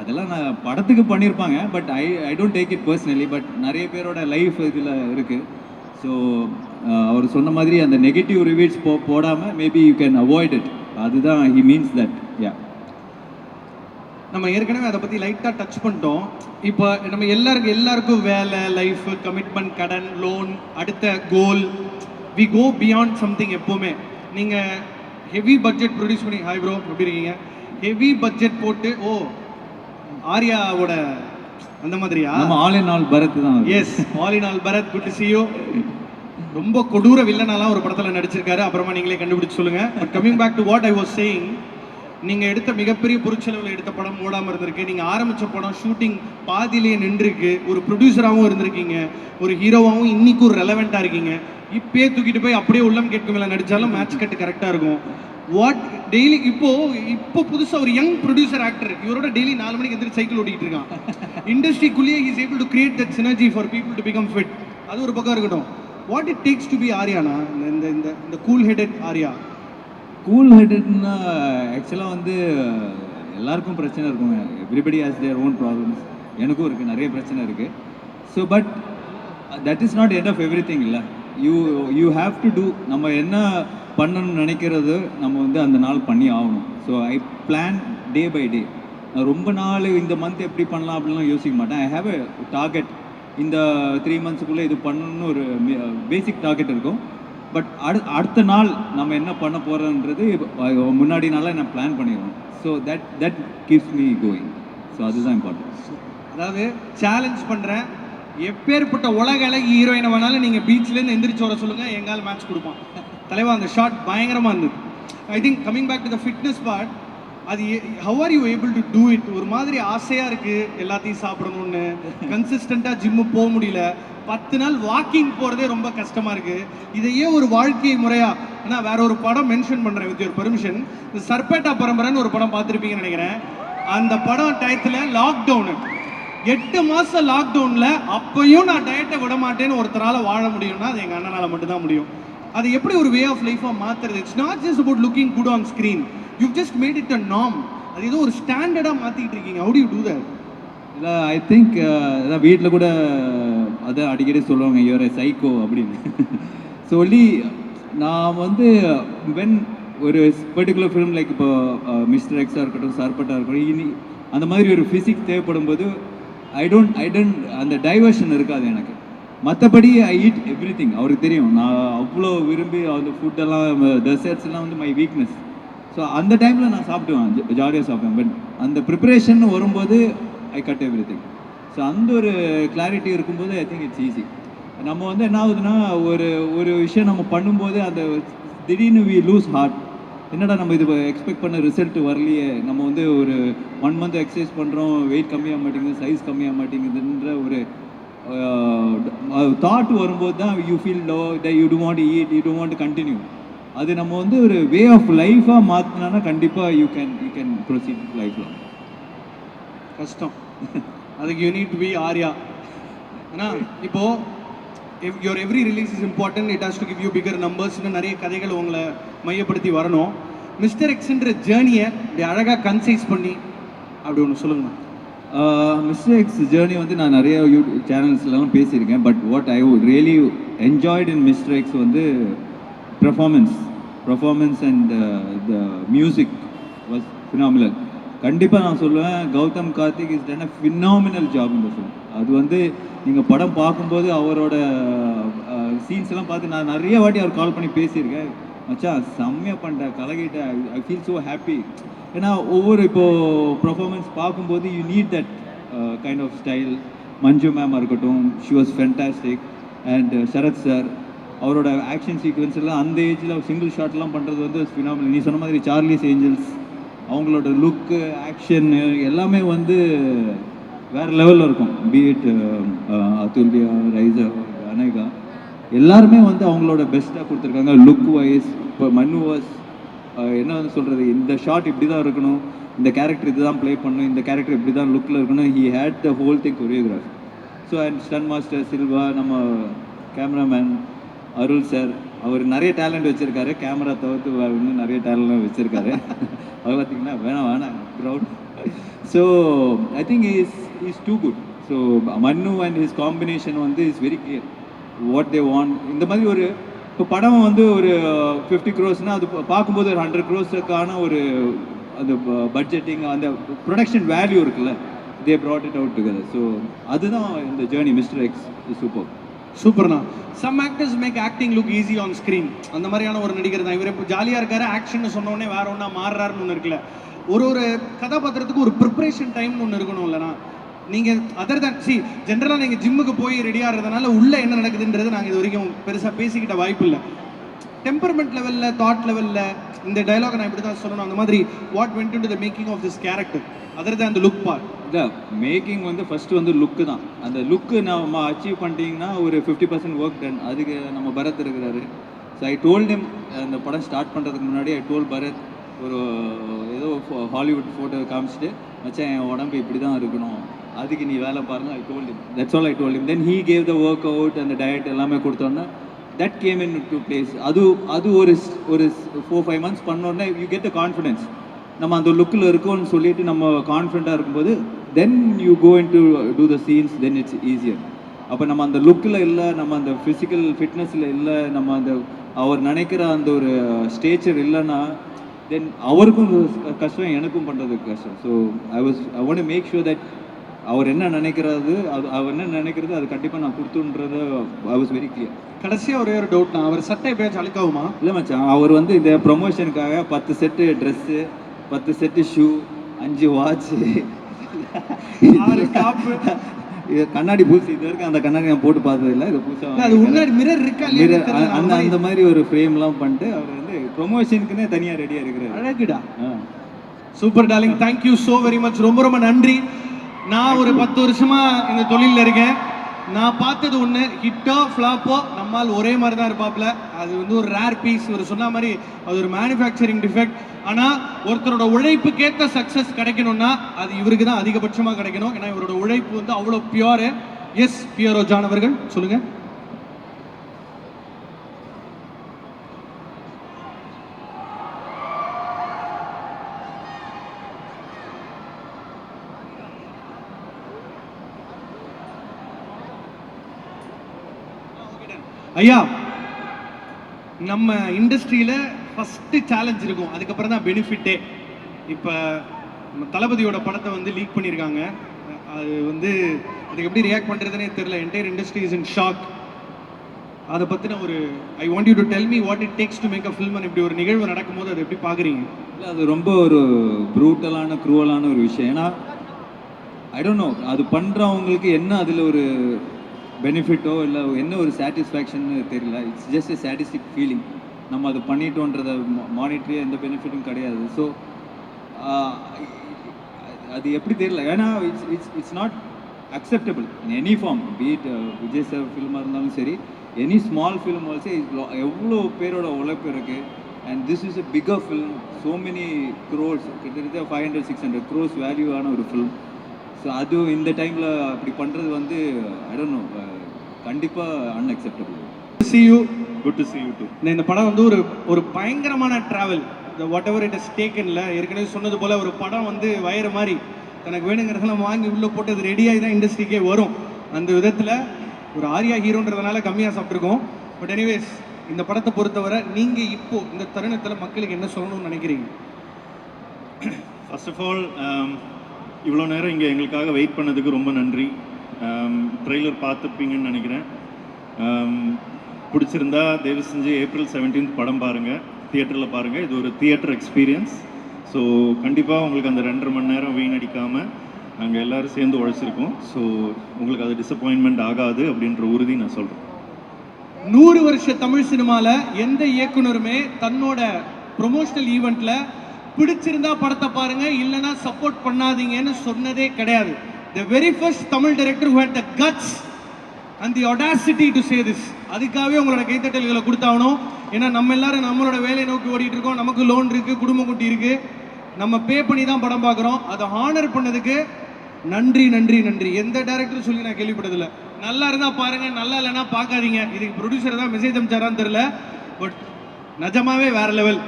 அதெல்லாம் நான் படத்துக்கு பண்ணியிருப்பாங்க. But I don't take it personally. But நிறைய பேரோட லைஃப் இதில் இருக்கு. ஸோ அவர் சொன்ன மாதிரி அந்த நெகட்டிவ் ரிவ்யூஸ் போடாமல் maybe you can avoid it. அதுதான் ஹி மீன்ஸ் தட். யா, நம்ம ஏற்கனவே அதை பற்றி லைட்டாக டச் பண்ணிட்டோம். இப்போ நம்ம எல்லாருக்கும் வேலை, லைஃப், கமிட்மெண்ட், கடன், லோன், அடுத்த கோல், வி கோ பியாண்ட் சம்திங். எப்போவுமே நீங்கள் ஹெவி பட்ஜெட் ப்ரொடியூஸ் பண்ணி, ஹாய் ப்ரோ எப்படி இருக்கீங்க, ஹெவி பட்ஜெட் போட்டு, ஓ ஆர்யாவோட அந்த மாதிரியா? நம்ம ஆல் இன் ஆல் பரத் தான். Yes, all in all Bharath. Good to see you. ரொம்ப கொடூர வில்லனாலாம் ஒரு படத்தில் நடிச்சிருக்காரு. அப்புறமா நீங்களே கண்டுபிடிச்சு சொல்லுங்க. But coming back to what I was saying, நீங்கள் எடுத்த மிகப்பெரிய பொருட்செலவில் எடுத்த படம் ஓடாமல் இருந்திருக்கு. நீங்கள் ஆரம்பித்த படம் ஷூட்டிங் பாதியிலேயே நின்றுருக்கு. ஒரு ப்ரொடியூசராகவும் இருந்திருக்கீங்க, ஒரு ஹீரோவாகவும் இன்னைக்கு ஒரு ரெலவெண்ட்டாக இருக்கீங்க. இப்பயே தூக்கிட்டு போய் அப்படியே உள்ளம் கேட்கும் மேலே நடித்தாலும் மேட்ச் கட்டு கரெக்டாக இருக்கும். வாட் டெய்லி இப்போ புதுசாக ஒரு யங் ப்ரொடியூசர் ஆக்டர் இவரோட டெய்லி 4 மணிக்கு எந்திரிச்சு சைக்கிள் ஓட்டிகிட்டு இருக்கான். இண்டஸ்ட்ரிக்குள்ளேயே is able to create that synergy for people to become fit. அது ஒரு பக்கம் இருக்கட்டும். What it takes to be ஆர்யானா, இந்த இந்த இந்த கூல் ஹெடட் ஆர்யா? கூல் ஹெட்டட்னா ஆக்சுவலாக வந்து எல்லாருக்கும் பிரச்சனை இருக்குங்க. Everybody has their own problems. எனக்கும் இருக்குது, நிறைய பிரச்சனை இருக்குது. So but that is not end of everything. இல்லை, யூ ஹாவ் டு டூ. நம்ம என்ன பண்ணணும்னு நினைக்கிறது நம்ம வந்து அந்த நாள் பண்ணி ஆகணும். So I plan day by day. நான் ரொம்ப நாள் இந்த மந்த் எப்படி பண்ணலாம் அப்படின்லாம் யோசிக்க மாட்டேன். I have a target. இந்த 3 மந்த்ஸுக்குள்ளே இது பண்ணணும்னு ஒரு பேசிக் டார்கெட் இருக்கும். பட் அடுத்த நாள் நம்ம என்ன பண்ண போகிறோன்றது முன்னாடி நாளாக நான் பிளான் பண்ணிடுவேன். So that keeps me going. So அதுதான் இம்பார்ட்டன்ட். அதாவது சேலஞ்ச் பண்ணுறேன், எப்பேற்பட்ட உலக அழகி ஹீரோயினை வேணாலும் நீங்கள் பீச்லேருந்து எந்திரிச்சு வர சொல்லுங்கள், எங்கால் மேட்ச் கொடுப்பான். தலைவா அந்த ஷாட் பயங்கரமாக இருந்தது. I think coming back to the fitness part, அது how are you able to do it? ஒரு மாதிரி ஆசையாக இருக்குது எல்லாத்தையும் சாப்பிடணும்னு, கன்சிஸ்டண்ட்டாக ஜிம்மு போக முடியல. 10 நாள் வாக்கிங் போகிறதே ரொம்ப கஷ்டமாக இருக்குது. இதையே ஒரு வாழ்க்கை முறையாக, ஆனால் வேற ஒரு படம் மென்ஷன் பண்ணுறேன் வித் யுவர் பெர்மிஷன். இந்த சர்பேட்டா பரம்பரைன்னு ஒரு படம் பார்த்துருப்பீங்கன்னு நினைக்கிறேன். அந்த படம் டயத்தில் லாக்டவுனு, 8 மாதம் லாக்டவுனில் அப்பையும் நான் டயட்டை விட மாட்டேன்னு ஒருத்தரால் வாழ முடியும்னா அது எங்கள் அண்ணனால் மட்டும்தான் முடியும். அது எப்படி ஒரு வே ஆஃப் லைஃபாக மாற்றுறது? It's not just about looking good on screen. You just made it a norm. அது ஏதோ ஒரு ஸ்டாண்டர்டாக மாற்றிக்கிட்டு இருக்கீங்க. How do you do that? இல்லை, ஐ திங்க் அதான் வீட்டில் கூட அதை அடிக்கடி சொல்லுவாங்க, யூஆர் எ சைக்கோ அப்படின்னு சொல்லி. நான் வந்து வென் ஒரு பர்டிகுலர் ஃபிலிம் லைக் இப்போ மிஸ்டர் எக்ஸாக இருக்கட்டும், சர்பட்டா இருக்கட்டும், அந்த மாதிரி ஒரு ஃபிசிக்ஸ் தேவைப்படும் போது ஐ டோன்ட் அந்த டைவர்ஷன் இருக்காது எனக்கு. மற்றபடி ஐ ஈட் எவ்ரி திங். அவருக்கு தெரியும் நான் அவ்வளோ விரும்பி அந்த ஃபுட்டெல்லாம், டெசர்ட்ஸ்லாம் வந்து மை வீக்னஸ். ஸோ அந்த டைமில் நான் சாப்பிடுவேன், ஜாலியாக சாப்பிடுவேன். பட் அந்த ப்ரிப்பரேஷன் வரும்போது ஐ கட் எவ்ரி திங். ஸோ அந்த ஒரு கிளாரிட்டி இருக்கும்போது ஐ திங்க் இட்ஸ் ஈஸி. நம்ம வந்து என்ன ஆகுதுன்னா, ஒரு விஷயம் நம்ம பண்ணும்போது அந்த திடீர்னு வி லூஸ் ஹார்ட். என்னடா நம்ம இது எக்ஸ்பெக்ட் பண்ண ரிசல்ட் வரலையே, நம்ம வந்து ஒரு 1 மந்த் எக்ஸசைஸ் பண்ணுறோம், வெயிட் கம்மியாக மாட்டேங்குது, சைஸ் கம்மியாக மாட்டேங்குதுன்ற ஒரு தாட் வரும்போது தான் you feel low, you don't want to eat, you don't want to continue. அது நம்ம வந்து ஒரு வே ஆஃப் லைஃபாக மாற்றினா கண்டிப்பாக யூ கேன் ப்ரொசீட் லைஃப்பில். கஷ்டம். அதுக்கு you need to be Arya. ஏன்னா இப்போது your every release is important, it has to give you bigger நம்பர்ஸ்னு நிறைய கதைகள் உங்களை மையப்படுத்தி வரணும். மிஸ்டர் எக்ஸ்ன்ற ஜேர்னியை இப்படி அழகாக கன்சைஸ் பண்ணி அப்படி ஒன்று சொல்லுங்கண்ணா. மிஸ்டர் எக்ஸ் ஜேர்னி வந்து நான் நிறைய யூடியூப் சேனல்ஸ்லாம் பேசியிருக்கேன். But what I would really enjoyed in mister X வந்து performance and the music was phenomenal. கண்டிப்பாக நான் சொல்லுவேன், Gautham Karthik is done a phenomenal job இந்த ஃபிலிம். அது வந்து நீங்கள் படம் பார்க்கும்போது அவரோட சீன்ஸ் எல்லாம் பார்த்து நான் நிறைய வாட்டி அவர் கால் பண்ணி பேசியிருக்கேன். மச்சான் செம்மையாக பண்ணிட்ட, கலகிட்ட, ஐ ஃபீல் ஸோ ஹாப்பி. ஏன்னா ஒவ்வொரு இப்போது பர்ஃபார்மன்ஸ் பார்க்கும்போது you need that kind of style. Manju மேமாக இருக்கட்டும், she was fantastic. And Sarath sir, அவரோட ஆக்ஷன் சீக்வன்ஸ் எல்லாம் அந்த ஏஜில் சிங்கிள் ஷாட்லாம் பண்ணுறது வந்து ஃபினாமினல். நீ சொன்ன மாதிரி சார்லிஸ் ஏஞ்சல்ஸ், அவங்களோட லுக்கு, ஆக்ஷன் எல்லாமே வந்து வேறு லெவலில் இருக்கும். பீட் அதுல்யா, ரைசா, அனேகா எல்லாருமே வந்து அவங்களோட பெஸ்ட்டாக கொடுத்துருக்காங்க லுக் வைஸ். இப்போ மனு வாஸ் என்ன வந்து சொல்கிறது, இந்த ஷாட் இப்படி தான் இருக்கணும், இந்த கேரக்டர் இது தான் ப்ளே பண்ணணும், இந்த கேரக்டர் இப்படி தான் லுக்கில் இருக்கணும். He had the whole thing choreograph. So and stunt master Silva, நம்ம கேமராமேன் அருள் சார், அவர் நிறைய டேலண்ட் வச்சுருக்காரு. கேமரா தவிர்த்து இன்னும் நிறைய டேலண்ட் வச்சுருக்காரு. அவர் பார்த்திங்கன்னா வேணாம் crowd. So I think is too good. So Mannu and his combination வந்து is very clear what they want. இந்த மாதிரி ஒரு இப்போ படம் வந்து ஒரு 50 crores அது பார்க்கும்போது ஒரு 100 crores ஒரு அந்த பட்ஜெட்டிங், அந்த ப்ரொடக்ஷன் வேல்யூ இருக்குல்ல, they brought it out together. So அதுதான் இந்த journey. Mister X is super. சூப்பர்ண்ணா. Some actors make acting look easy on screen. அந்த மாதிரியான ஒரு நடிகர் தான் இவர். இப்போ ஜாலியாக இருக்காரு, ஆக்ஷன் சொன்னோடனே வேற ஒன்றா மாறுறாருன்னு ஒன்று இருக்குல்ல. ஒரு கதாபாத்திரத்துக்கு ஒரு ப்ரிப்பரேஷன் டைம்னு ஒன்று இருக்கணும் இல்லைனா? நீங்கள் அதர் தான் ஜென்ரலாக நீங்கள் ஜிம்முக்கு போய் ரெடியாகிறதுனால உள்ளே என்ன நடக்குதுன்றது நாங்கள் இது வரைக்கும் பெருசாக பேசிக்கிட்ட வாய்ப்பு இல்லை. டெம்பர்மெண்ட் லெவலில், தாட் லெவலில் இந்த டைலாக் நான் இப்படி தான் சொல்லணும், அந்த மாதிரி what went into the making of this character other than the look part? இல்லை, மேக்கிங் வந்து ஃபஸ்ட்டு வந்து லுக்கு தான். அந்த லுக்கு நம்ம அச்சீவ் பண்ணிட்டீங்கன்னா ஒரு 50% ஒர்க் டன். அதுக்கு நம்ம பரத் இருக்கிறாரு. ஸோ ஐ டோல்ட் ஹிம், அந்த படம் ஸ்டார்ட் பண்ணுறதுக்கு முன்னாடி ஐ டோல் பரத், ஒரு ஏதோ ஹாலிவுட் ஃபோட்டோ காமிச்சிட்டு, மச்சான் என் உடம்பு இப்படி தான் இருக்கணும், அதுக்கு நீ வேலை பாருங்க. I told him, that's all I told him. Then he gave the work out, அந்த டயட் எல்லாமே கொடுத்தோன்னே that game in to place. அது ஒரு 4-5 months பண்ணோன்னே யூ கெட் த கான்ஃபிடென்ஸ். நம்ம அந்த லுக்கில் இருக்கோம்னு சொல்லிட்டு நம்ம கான்ஃபிடென்ட்டாக இருக்கும்போது then you go in to do the scenes, then it's easier. அப்போ நம்ம அந்த லுக்கில் இல்லை, நம்ம அந்த ஃபிசிக்கல் ஃபிட்னஸில் இல்லை, நம்ம அந்த அவர் நினைக்கிற அந்த ஒரு ஸ்டேச்சர் இல்லைன்னா தென் அவருக்கும் கஷ்டம், எனக்கும் பண்ணுறதுக்கு கஷ்டம். So I want to make sure that அவர் என்ன நினைக்கிறது, அவர் என்ன நினைக்கிறது அது கண்டிப்பாக நான் கொடுத்துன்றது ஐ வாஸ் வெரி கிளியர். கடைசியாக ஒரே ஒரு டவுட், நான் அவர் சட்டை எப்பயாச்சும் அழுக்காகுமா? இல்லை மச்சான், அவர் வந்து இந்த ப்ரொமோஷனுக்காக 10 set dress, 10 set shoe, 5 watch, 6 காப்பு, இது கண்ணாடி பூசி இது வரைக்கும் அந்த கண்ணாடி நான் போட்டு பார்த்தது இல்லை. இது புதுசாக அது முன்னாடி மிரர் இருக்கா இல்லையா அந்த மாதிரி ஒரு ஃப்ரேம்லாம் பண்ணிட்டு அவர் வந்து ப்ரொமோஷனுக்குன்னே தனியாக ரெடியாக இருக்கிறார். அழகுடா. Super darling, thank you so very much. ரொம்ப ரொம்ப நன்றி. நான் ஒரு 10 வருஷமா இந்த தொழிலில் இருக்கேன். நான் பார்த்தது ஒன்று, ஹிட்டோ ஃப்ளாப்போ நம்மால் ஒரே மாதிரி தான் இருப்பாப்ல. அது வந்து ஒரு ரேர் பீஸ். ஒரு சொன்ன மாதிரி அது ஒரு மேனுஃபேக்சரிங் டிஃபெக்ட். ஆனால் ஒருத்தரோட உழைப்புக்கேற்ற சக்ஸஸ் கிடைக்கணும்னா அது இவருக்கு தான் அதிகபட்சமாக கிடைக்கணும். ஏன்னா இவரோட உழைப்பு வந்து அவ்வளோ பியூரு. எஸ் பியரோ ஜான் அவர்கள் சொல்லுங்க. ஐயா, நம்ம இண்டஸ்ட்ரியில் ஃபஸ்ட்டு சேலஞ்ச் இருக்கும், அதுக்கப்புறம் தான் பெனிஃபிட்டே. இப்போ நம்ம தளபதியோட படத்தை வந்து லீக் பண்ணியிருக்காங்க. அது வந்து அதுக்கு எப்படி ரியாக்ட் பண்ணுறதுனே தெரியல. Entire industry is in shock. அதை பற்றின ஒரு I want you to tell me what it takes to make a film. இப்படி ஒரு நிகழ்வு நடக்கும்போது அதை எப்படி பார்க்குறீங்க? இல்லை, அது ரொம்ப ஒரு ப்ரூட்டலான க்ரூவலான ஒரு விஷயம். ஏன்னா ஐ டோன்ட் நோ அது பண்ணுறவங்களுக்கு என்ன அதில் ஒரு பெனிஃபிட்டோ இல்லை என்ன ஒரு சாட்டிஸ்ஃபேக்ஷன்னு தெரியல. It's just a statistic feeling. நம்ம அது பண்ணிட்டோன்றத மானிட்டரி எந்த பெனிஃபிட்டும் கிடையாது. ஸோ அது எப்படி தெரியல. ஏன்னா it's not acceptable in any form. Be it Vijay sir ஃபில்மாக இருந்தாலும் சரி, எனி ஸ்மால் ஃபில்ம் ஆல்சோ எவ்வளோ பேரோட உழைப்பு இருக்குது. And this is a figure film, so many crores, கிட்டத்தட்ட 500-600 crores வேல்யூவான ஒரு ஃபில்ம். ஸோ அது இந்த டைமில் அப்படி பண்ணுறது வந்து ஐ டோன்ட் நோ, கண்டிப்பாக unacceptable. See you. Good to see you too. இந்த படம் வந்து ஒரு பயங்கரமான travel. Whatever it is டேக்கன்ல ஏற்கனவே சொன்னது போல் ஒரு படம் வந்து வயிறு மாதிரி தனக்கு வேணுங்கிறதெல்லாம் வாங்கி உள்ளே போட்டு அது ரெடியாகி தான் இண்டஸ்ட்ரிக்கே வரும். அந்த விதத்தில் ஒரு ஆர்யா ஹீரோன்றதுனால கம்மியாக சாப்பிட்ருக்கோம். பட் எனிவேஸ், இந்த படத்தை பொறுத்தவரை நீங்கள் இப்போது இந்த தருணத்தில் மக்களுக்கு என்ன சொல்லணும்னு நினைக்கிறீங்க? ஃபர்ஸ்ட் ஆஃப் ஆல், இவ்வளோ நேரம் இங்கே எங்களுக்காக வெயிட் பண்ணதுக்கு ரொம்ப நன்றி. ட்ரெய்லர் பார்த்துருப்பீங்கன்னு நினைக்கிறேன். பிடிச்சிருந்தா தயவு செஞ்சு April 17th படம் பாருங்கள், தியேட்டரில் பாருங்கள். இது ஒரு தியேட்டர் எக்ஸ்பீரியன்ஸ். ஸோ கண்டிப்பாக உங்களுக்கு அந்த 2.5 மணி நேரம் வீணடிக்காமல் நாங்கள் எல்லோரும் சேர்ந்து உழைச்சிருக்கோம். ஸோ உங்களுக்கு அது டிசப்பாயின்மெண்ட் ஆகாது அப்படின்ற உறுதி நான் சொல்கிறேன். 100 வருஷ தமிழ் சினிமாவில் எந்த இயக்குனருமே தன்னோட ப்ரொமோஷனல் ஈவெண்ட்டில் பிடிச்சிருந்தா படத்தை பாருங்க, இல்லைன்னா சப்போர்ட் பண்ணாதீங்கன்னு சொன்னதே கிடையாது. The very first Tamil director who had the guts and the audacity to say this. அதுக்காகவே உங்களோட கைத்தட்டல்களை கொடுத்தாகணும். ஏன்னா நம்ம எல்லாரும் நம்மளோட வேலையை நோக்கி ஓடிட்டு இருக்கோம். நமக்கு லோன் இருக்குது, குடும்ப குட்டி இருக்குது, நம்ம பே பண்ணி தான் படம் பார்க்குறோம். அதை ஹானர் பண்ணதுக்கு நன்றி நன்றி நன்றி. எந்த டேரக்டரும் சொல்லி நான் கேள்விப்பட்டதில்லை. நல்லா இருந்தால் பாருங்கள், நல்லா இல்லைன்னா பார்க்காதீங்க. இதுக்கு ப்ரொடியூசர் தான் மெசேஜ் அனுப்பிச்சாரான்னு தெரில. பட் நிஜமாவே வேற லெவல்.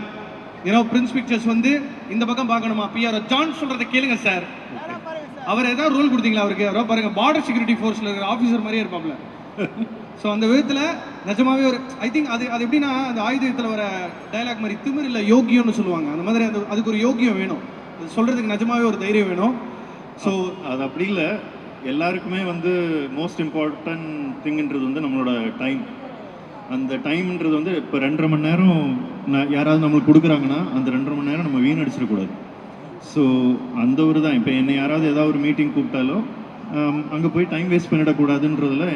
ஏன்னா பிரின்ஸ் பிக்சர்ஸ் வந்து இந்த பக்கம் பார்க்கணுமா, பிஆர் ஜான் சொல்கிறத கேளுங்க சார். அவர் ஏதாவது ரூல் கொடுத்தீங்களா அவருக்கு? அவரோ பாருங்க, பார்டர் செக்யூரிட்டி ஃபோர்ஸில் இருக்கிற ஆஃபீஸர் மாதிரியே இருப்பாப்ல. ஸோ அந்த விதத்தில் நிஜமாவே ஒரு ஐ திங்க் அது எப்படின்னா அந்த ஆயுதத்தில் வர டைலாக் மாதிரி திமிர் இல்லை யோகியம்னு சொல்லுவாங்க. அந்த மாதிரி அதுக்கு ஒரு யோகியம் வேணும். அது சொல்கிறதுக்கு நிஜமாவே ஒரு தைரியம் வேணும். ஸோ அது அப்படி இல்லை, எல்லாருக்குமே வந்து மோஸ்ட் இம்பார்ட்டன்ட் திங்ன்றது வந்து நம்மளோட டைம். அந்த டைம்ன்றது வந்து இப்போ 2.5 மணி நேரம் யாராவது நம்மளுக்கு கொடுக்குறாங்கன்னா அந்த 2.5 மணி நேரம் நம்ம வீணடிச்சிடக்கூடாது. ஸோ அந்த ஒரு தான். இப்போ என்னை யாராவது ஏதாவது ஒரு மீட்டிங் கூப்பிட்டாலோ அங்கே போய் டைம் வேஸ்ட் பண்ணிடக்கூடாதுன்றதில்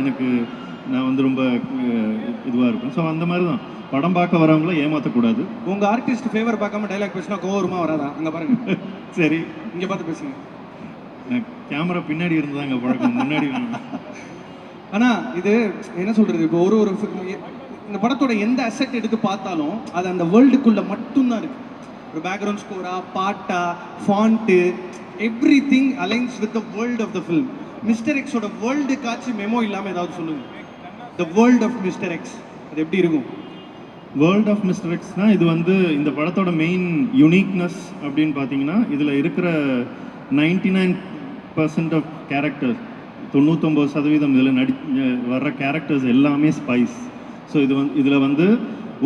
நான் வந்து ரொம்ப இதுவாக இருப்பேன். ஸோ அந்த மாதிரி தான் படம் பார்க்க வரவங்கள ஏமாற்றக்கூடாது. உங்க ஆர்டிஸ்ட் ஃபேவர் பார்க்காம டைலாக் பேசினா கோவமா வராதா? அங்க பாருங்க. சரி, இங்க பார்த்து பேசுங்க. கேமரா பின்னாடி இருந்தாங்க பழக்கம், முன்னாடி ஆனா இது என்ன சொல்றது, இப்போ ஒரு இந்த படத்தோட எந்த அசெட் எடுத்து பார்த்தாலும் அது அந்த வேர்ல்டுக்குள்ள மட்டும்தான் இருக்கு. ஒரு பேக்ரவுண்ட் ஸ்கோரா, பாட்டா, font, everything aligns with the world of the film. Mister எக்ஸோட வேர்ல்டு காட்சி மெமோ இல்லாமல் ஏதாவது சொல்லுங்க. The world of mister X அது எப்படி இருக்கும்? வேர்ல்ட் ஆஃப் மிஸ்டர் எக்ஸ்னால் இது வந்து இந்த படத்தோட மெயின் யூனிக்னஸ் அப்படின்னு பார்த்தீங்கன்னா, இதில் இருக்கிற 99% ஆஃப் கேரக்டர்ஸ், 99% இதில் வர்ற கேரக்டர்ஸ் எல்லாமே ஸ்பைஸ். ஸோ இதில் வந்து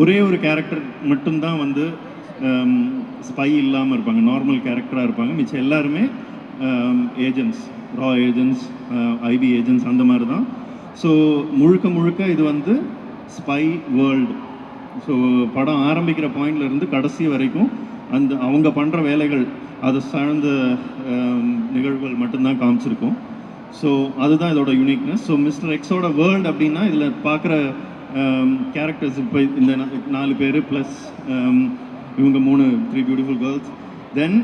ஒரே ஒரு கேரக்டர் மட்டும்தான் வந்து ஸ்பை இல்லாமல் இருப்பாங்க, நார்மல் கேரக்டராக இருப்பாங்க. மிச்சம் எல்லாருமே ஏஜென்ட்ஸ், ரா ஏஜென்ட்ஸ், ஐபி ஏஜென்ட்ஸ் அந்த மாதிரி தான். ஸோ முழுக்க இது வந்து ஸ்பை வேர்ல்டு. ஸோ படம் ஆரம்பிக்கிற பாயிண்ட்லேருந்து கடைசி வரைக்கும் அவங்க பண்ணுற வேலைகள், அதை சார்ந்த நிகழ்வுகள் மட்டும்தான் காமிச்சிருக்கோம். ஸோ அதுதான் இதோட யூனிக்னஸ். ஸோ மிஸ்டர் எக்ஸோட வேர்ல்டு அப்படின்னா இதில் பார்க்குற கேரக்டர்ஸ், இப்போ இந்த 4 பேர் ப்ளஸ் இவங்க 3 பியூட்டிஃபுல் கேர்ள்ஸ். தென்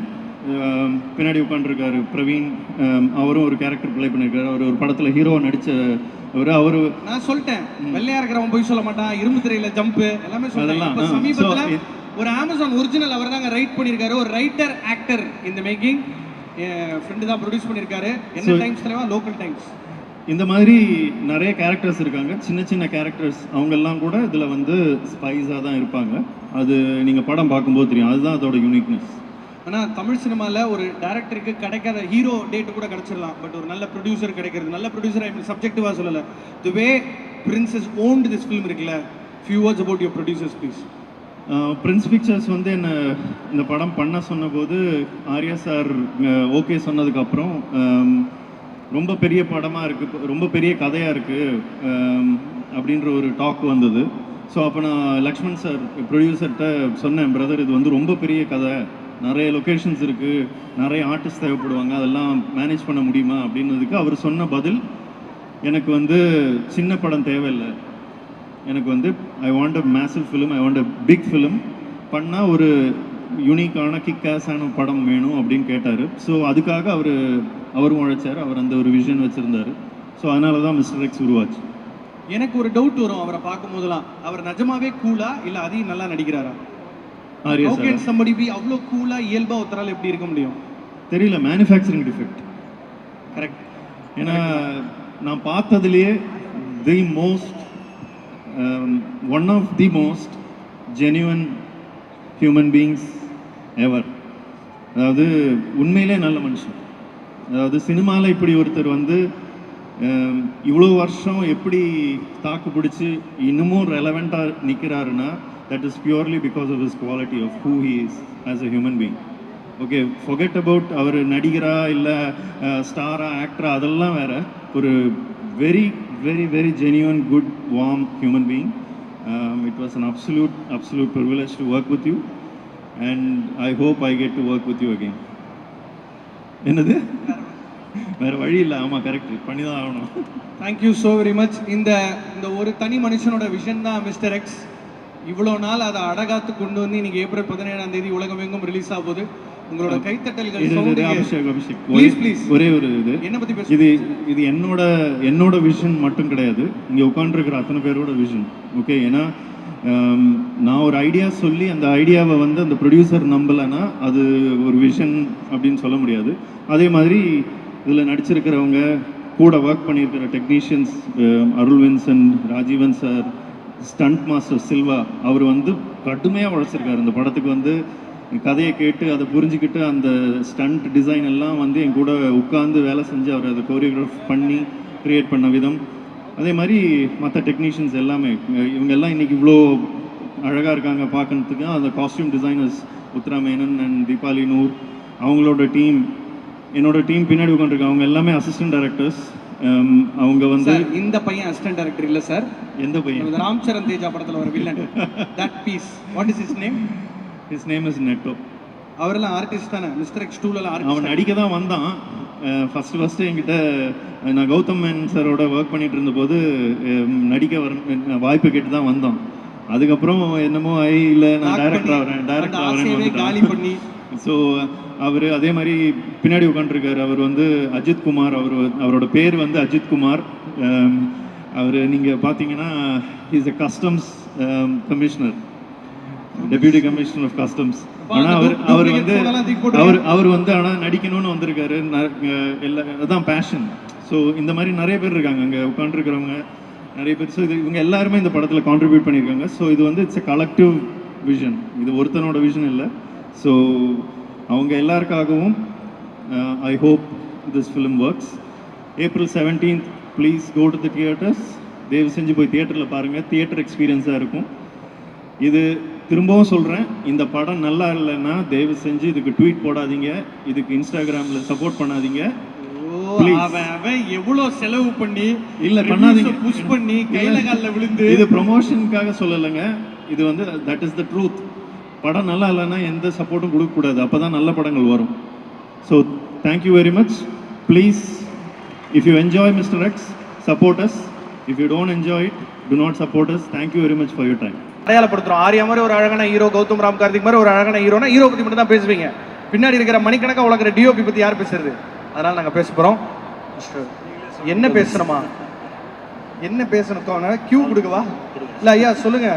பின்னாடி உட்காந்துருக்காரு பிரவீன், அவரும் ஒரு கேரக்டர் ப்ளே பண்ணியிருக்காரு. அவர் ஒரு படத்தில் ஹீரோவை நடித்த அவர். நான் சொல்லிட்டேன், வெள்ளையா இருக்கிறவன் போய் சொல்ல மாட்டான், இரும்பு திரையில ஜம்ப் எல்லாமே சொல்லலாம். சமீபத்தில் ஒரு அமேசான் ஒரிஜினல் அவர் தாங்க ரைட் பண்ணியிருக்காரு. ஒரு ரைட்டர் ஆக்டர் இந்த மேக்கிங் ஃப்ரெண்டு தான் ப்ரொடியூஸ் பண்ணியிருக்காரு. என்ன டைம்ஸ் தலைவா? Local times. இந்த மாதிரி நிறைய கேரக்டர்ஸ் இருக்காங்க, சின்ன கேரக்டர்ஸ். அவங்கெல்லாம் கூட இதில் வந்து ஸ்பைஸாக தான் இருப்பாங்க. அது நீங்கள் படம் பார்க்கும்போது தெரியும், அதுதான் அதோட யூனிக்னஸ். ஆனால் தமிழ் சினிமாவில் ஒரு டேரக்டருக்கு கிடைக்காத ஹீரோ டேட்டு கூட கிடச்சிடலாம், பட் ஒரு நல்ல ப்ரொடியூசர் கிடைக்கிறது. நல்ல ப்ரொடியூசர் ஐ மீன் சப்ஜெக்டிவாக சொல்லலை, தி வே பிரின்சஸ் ஓன்ட் திஸ் ஃபிலிம் இருக்குல்ல. Few words about your producers please. Prince pictures வந்து என்ன இந்த படம் பண்ண சொன்னபோது ஆர்யா சார் ஓகே சொன்னதுக்கப்புறம் ரொம்ப பெரிய படமாக இருக்குது, ரொம்ப பெரிய கதையாக இருக்குது அப்படின்ற ஒரு டாக் வந்தது. ஸோ அப்போ நான் லக்ஷ்மண் சார் ப்ரொடியூசர்கிட்ட சொன்னேன், பிரதர் இது வந்து ரொம்ப பெரிய கதை, நிறைய லொக்கேஷன்ஸ் இருக்குது, நிறைய ஆர்டிஸ்ட் தேவைப்படுவாங்க, அதெல்லாம் மேனேஜ் பண்ண முடியுமா அப்படின்னதுக்கு அவர் சொன்ன பதில், எனக்கு வந்து சின்ன படம் தேவையில்லை, எனக்கு வந்து I want a massive film, I want a big film, பண்ணால் ஒரு யூனிக்கான கிக்காஸான படம் வேணும் அப்படின்னு கேட்டார். ஸோ அதுக்காக அவரும் உழைச்சார், அவர் அந்த ஒரு விஷன் வச்சுருந்தார். ஸோ அதனால தான் மிஸ்டர் எக்ஸ் உருவாச்சு. எனக்கு ஒரு டவுட் வரும் அவரை பார்க்கும் போதெல்லாம், அவர் நிஜமாவே கூலா இல்லை அதையும் நல்லா நடிக்கிறாரா? ஆர்யா சார் somebody be அவ்வளோ கூலா இயல்பா ஒருத்தரால் எப்படி இருக்க முடியும்? தெரியல, மேனுஃபேக்சரிங் டிஃபெக்ட். கரெக்ட். ஏன்னா நான் பார்த்ததுலேயே the most one of the most genuine human beings ever. அதாவது உண்மையிலே நல்ல மனுஷன். அதாவது சினிமாவில் இப்படி ஒருத்தர் வந்து இவ்வளோ வருஷம் எப்படி தாக்கு பிடிச்சி இன்னமும் ரெலவெண்ட்டாக நிற்கிறாருன்னா that is purely because of his quality of who he is as a human being. Okay, forget about அவர் நடிகரா இல்லை ஸ்டாரா ஆக்டரா அதெல்லாம் வேற, ஒரு very very very genuine good warm human being. It was an absolute privilege to work with you and I hope I get to work with you again. என்னது வேற வழி இல்லை, ஆமாம் correct, பண்ணி தான் ஆகணும். Thank you so very much. இந்த ஒரு தனி மனுஷனோட விஷன் தான் மிஸ்டர் எக்ஸ். இவ்வளோ நாள் அதை அடகாத்து கொண்டு வந்து இன்னைக்கு ஏப்ரல் 17ஆம் தேதி உலகமெங்கும் ரிலீஸ் ஆகுது. உங்களோட கைத்தட்டல்கள் ப்ளீஸ் ஒரே ஒரு இது என்ன பற்றி பேச, இது என்னோட விஷன் மட்டும் கிடையாது, இங்கே உட்காந்துருக்கிற அத்தனை பேரோட விஷன். ஓகே, ஏன்னா நான் ஒரு ஐடியா சொல்லி அந்த ஐடியாவை வந்து அந்த ப்ரொடியூசர் நம்பலைன்னா அது ஒரு விஷன் அப்படின்னு சொல்ல முடியாது. அதே மாதிரி இதில் நடிச்சிருக்கிறவங்க, கூட ஒர்க் பண்ணியிருக்கிற technicians, Arul Vincent, Rajeevan sir, stunt master Silva, அவர் வந்து கடுமையாக உழைச்சிருக்காரு இந்த படத்துக்கு. வந்து கதையை கேட்டு அதை புரிஞ்சுக்கிட்டு அந்த ஸ்டண்ட் டிசைன் எல்லாம் வந்து என் கூட உட்காந்து வேலை செஞ்சு அவர் அதை கோரியோகிராஃப் பண்ணி க்ரியேட் பண்ண விதம், அதே மாதிரி மற்ற டெக்னீஷியன்ஸ் எல்லாமே, இவங்க எல்லாம் இன்றைக்கி இவ்வளோ அழகாக இருக்காங்க பார்க்கறதுக்கு. அந்த costume designers Uthra Menon and Deepali Noor, அவங்களோட டீம், என்னோட டீம் பின்னாடி உட்காந்துருக்காங்க, அவங்க எல்லாமே அசிஸ்டன்ட் டைரக்டர்ஸ். அவங்க வந்து இந்த பையன் அசிஸ்டன்ட் டைரக்டர் இல்லை சார். எந்த பையன்? ராம் சரண் தேஜா படத்தில் ஒரு villain. That piece, what is his name? His name is Netto. அவரெல்லாம் ஆர்டிஸ்ட் தானே? மிஸ்டர் எக்ஸ் 2ல அவன் நடிக்க தான் வந்தான். ஃபஸ்ட்டு என்கிட்ட நான் கௌதம் மேன் சாரோட ஒர்க் பண்ணிட்டு இருந்தபோது நடிக்க வாய்ப்பு கேட்டு தான் வந்தான். அதுக்கப்புறம் என்னமோ இல்லை நான் டைரக்டர் ஆகிறேன் காலி பண்ணி ஸோ அவர் அதே மாதிரி பின்னாடி உட்காந்துருக்காரு. அவர் வந்து அஜித் குமார், அவரோட பேர் வந்து அஜித் குமார். அவர் நீங்கள் பார்த்தீங்கன்னா is a customs commissioner, deputy commissioner of customs. ஆனால் அவர் வந்து ஆனால் நடிக்கணும்னு வந்திருக்காரு. அதான் பேஷன். ஸோ இந்த மாதிரி நிறைய பேர் இருக்காங்க அங்கே உட்காந்துருக்கிறவங்க நிறைய பேர். ஸோ இவங்க எல்லாருமே இந்த படத்தில் கான்ட்ரிபியூட் பண்ணியிருக்காங்க. ஸோ இது வந்து இட்ஸ் எ கலெக்டிவ் விஷன், இது ஒருத்தனோட விஷன் இல்லை. ஸோ அவங்க எல்லாருக்காகவும் I hope this film works. April 17th please go to the theatres. தயவு செஞ்சு போய் தியேட்டரில் பாருங்கள், தியேட்டர் எக்ஸ்பீரியன்ஸாக இருக்கும். இது திரும்பவும் சொல்கிறேன், இந்த படம் நல்லா இல்லைன்னா தயவு செஞ்சு இதுக்கு ட்வீட் போடாதீங்க, இதுக்கு இன்ஸ்டாகிராமில் சப்போர்ட் பண்ணாதீங்க. அவன் எவ்வளோ செலவு பண்ணி இல்லை பண்ணாதீங்க, புஷ் பண்ணி கையில காலில் விழுந்து. இது ப்ரொமோஷனுக்காக சொல்லலைங்க, இது வந்து தட் இஸ் த ட்ரூத். படம் நல்லா இல்லைன்னா எந்த சப்போர்ட்டும் கொடுக்கக்கூடாது, அப்போ தான் நல்ல படங்கள் வரும். So thank you very much. Please if you enjoy mister X, support us. If you don't enjoy it, do not support us. Thank you very much for your time. அடையாளப்படுத்துறோம். ஆர்யா மாதிரி ஒரு அழகான ஹீரோ, கௌதம் ராம் கார்த்திக் மாதிரி ஒரு அழகான ஹீரோனா ஹீரோ பற்றி மட்டும் தான் பேசுவீங்க. பின்னாடி இருக்கிற மணிக்கணக்காக உலகிற டிஓபி பற்றி யார் பேசுறது? அதனால நாங்கள் பேச போகிறோம். என்ன பேசணுமா? என்ன பேசணும்? கியூ கொடுக்கவா? இல்லை ஐயா சொல்லுங்க.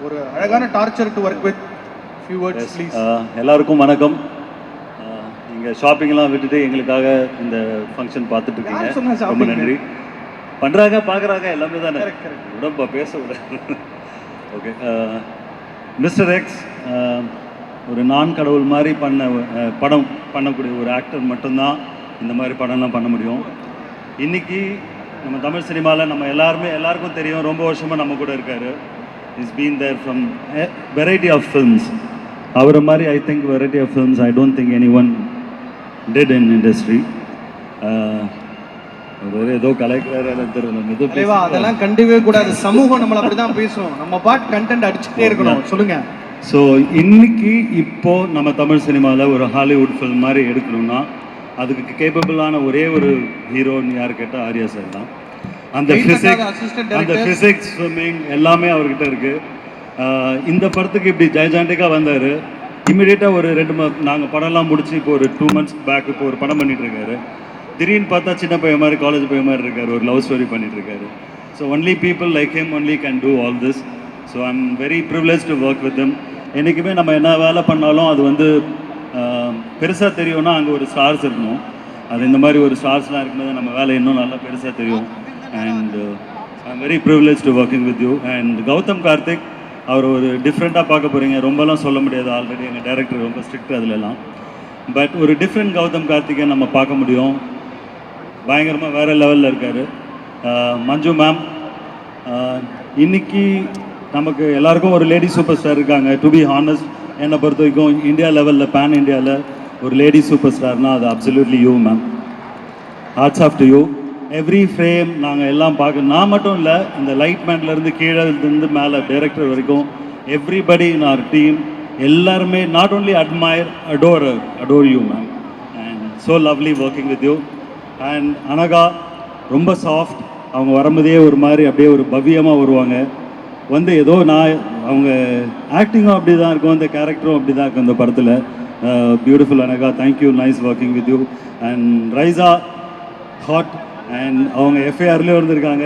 ஒரு அழகான torture to work with few words please. எல்லாருக்கும் வணக்கம். நீங்கள் ஷாப்பிங்லாம் விட்டுட்டு எங்களுக்காக இந்த ஃபங்க்ஷன் பார்த்துட்டு இருக்கீங்க, ரொம்ப நன்றி. பண்ணுறாங்க பார்க்குறாங்க எல்லாமே தானே, உடம்பா பேச விட. ஓகே, மிஸ்டர் எக்ஸ் ஒரு நான் கடவுள் மாதிரி படம் பண்ணக்கூடிய ஒரு ஆக்டர் மட்டும்தான் இந்த மாதிரி படம்லாம் பண்ண முடியும். இன்றைக்கி நம்ம தமிழ் சினிமாவில் நம்ம எல்லாருக்கும் தெரியும், ரொம்ப வருஷமாக நம்ம கூட இருக்கார். Is been there from variety of films. அவரை மாதிரி I think variety of films I don't think anyone did in industry. ஏதோ கலைக்கிறாரு தெரியல, அதெல்லாம் கண்டுவே கூடாது. சமூகம் நம்மளை அப்படிதான் பேசும். நம்ம பாட் கண்டென்ட் அடிச்சுட்டே இருக்கணும். சொல்லுங்க. ஸோ இன்னைக்கு இப்போ நம்ம தமிழ் சினிமாவில் ஒரு ஹாலிவுட் ஃபில்ம் மாதிரி எடுக்கணும்னா அதுக்கு கேப்பபிளான ஒரே ஒரு ஹீரோன்னு யார் கேட்டால் ஆர்யா சார் தான். அந்த ஃபிசிக்ஸ் ஸ்விம்மிங் எல்லாமே அவர்கிட்ட இருக்குது. இந்த படத்துக்கு இப்படி ஜெயஜாண்டிக்காக வந்தார். இம்மிடியேட்டாக ஒரு நாங்கள் படம்லாம் முடிச்சு இப்போ ஒரு 2 months பேக் இப்போ ஒரு படம் பண்ணிகிட்ருக்காரு. திடீர்னு பார்த்தா சின்ன பையன் மாதிரி, காலேஜ் பையன் மாதிரி இருக்கார், ஒரு லவ் ஸ்டோரி பண்ணிகிட்ருக்காரு. So only people like him only can do all this. So I am very privilege to work with him. என்றைக்குமே நம்ம என்ன வேலை பண்ணாலும் அது வந்து பெருசாக தெரியும்னா அங்கே ஒரு ஸ்டார்ஸ் இருக்கணும். அது இந்த மாதிரி ஒரு ஸ்டார்ஸ்லாம் இருக்கும்போது நம்ம வேலை இன்னும் நல்லா பெருசாக தெரியும். And I am very privilege to working with you. And Gautham Karthik அவர் ஒரு டிஃப்ரெண்ட்டாக பார்க்க போகிறீங்க. ரொம்பலாம் சொல்ல முடியாது, ஆல்ரெடி எங்கள் டைரக்டர் ரொம்ப ஸ்ட்ரிக்ட் அதிலெல்லாம். பட் ஒரு டிஃப்ரெண்ட் கௌதம் கார்த்திகை நம்ம பார்க்க முடியும். பயங்கரமாக வேறு லெவலில் இருக்கார். மஞ்சு மேம், இன்னைக்கு நமக்கு எல்லாருக்கும் ஒரு லேடி சூப்பர் ஸ்டார் இருக்காங்க. டு பி ஹானஸ்ட், என்னை பொறுத்த வரைக்கும் இந்தியா லெவலில், பேன் இந்தியாவில் ஒரு லேடி சூப்பர் ஸ்டார்னால் அது absolutely you ma'am. Hats off to you. Every frame நாங்கள் எல்லாம் பார்க்க, நான் மட்டும் இல்லை, இந்த லைட் மேன்லேருந்து கீழே இருந்து மேலே டைரக்டர் வரைக்கும் எவ்ரிபடி இன் ஆர் டீம் எல்லாருமே not only admire, adore you ma'am. And so lovely working with you. And Anagha ரொம்ப சாஃப்ட். அவங்க வரும்போதே ஒரு மாதிரி அப்படியே ஒரு பவ்யமாக வருவாங்க. வந்து ஏதோ அவங்க ஆக்டிங்கும் அப்படி தான் இருக்கும், அந்த கேரக்டரும் அப்படி தான் இருக்கும் இந்த படத்தில். Beautiful Anagha, thank you, nice working with you. And Raiza hot. And அவங்க எஃப்ஐஆர்லேயே இருந்திருக்காங்க.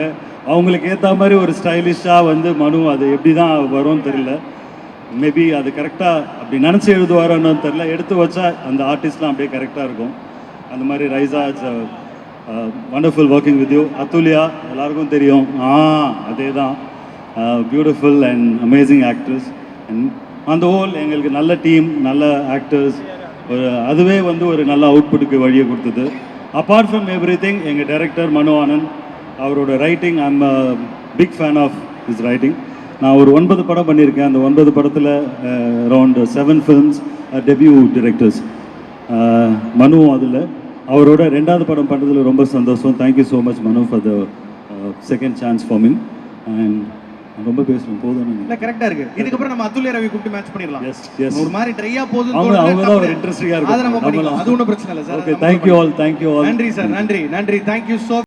அவங்களுக்கு ஏற்ற மாதிரி ஒரு ஸ்டைலிஷாக வந்து மனு அது எப்படி தான் வரும்னு தெரியல. மேபி அது கரெக்டாக அப்படி நினச்சி எழுதுவாரோன்னு தெரியல. எடுத்து வச்சா அந்த ஆர்டிஸ்ட்லாம் அப்படியே கரெக்டாக இருக்கும். அந்த மாதிரி Raiza it's wonderful working with you. Athulya எல்லாருக்கும் தெரியும், அதே தான். Beautiful and amazing actress. And அந்த ஹோல் எங்களுக்கு நல்ல டீம், நல்ல ஆக்டர்ஸ், அதுவே வந்து ஒரு நல்ல அவுட்புட்டுக்கு வழியை கொடுத்தது. அப்பார்ட் ஃப்ரம் எவ்ரி திங், எங்கள் டைரக்டர் மனு ஆனந்த் அவரோட writing, I am big fan of his writing. நான் ஒரு 9 படம் பண்ணியிருக்கேன். அந்த 9 படத்தில் அரவுண்ட் 7 ஃபில்ம்ஸ் டெபியூ டிரெக்டர்ஸ். மனுவும் அதில். அவரோட 2வது படம் பண்ணுறதுல ரொம்ப சந்தோஷம். Thank you so much Manu for the second chance for me. And ரொம்ப பேசணும் போதும். இல்லை கரெக்டாக இருக்குது. இதுக்கப்புறம் நம்ம அத்துல்யா ரவி கூப்பிட்டு மேட்ச் பண்ணிடலாம். எஸ் ஒரு மாதிரி ட்ரையாக போகுது. அவங்க தான் ஒரு இன்ட்ரெஸ்டிங்காக இருக்கும். அது நம்ம பண்ணிக்கலாம். அது ஒன்றும் பிரச்சனை இல்லை சார். Okay, thank you all. நன்றி சார். நன்றி. Thank you so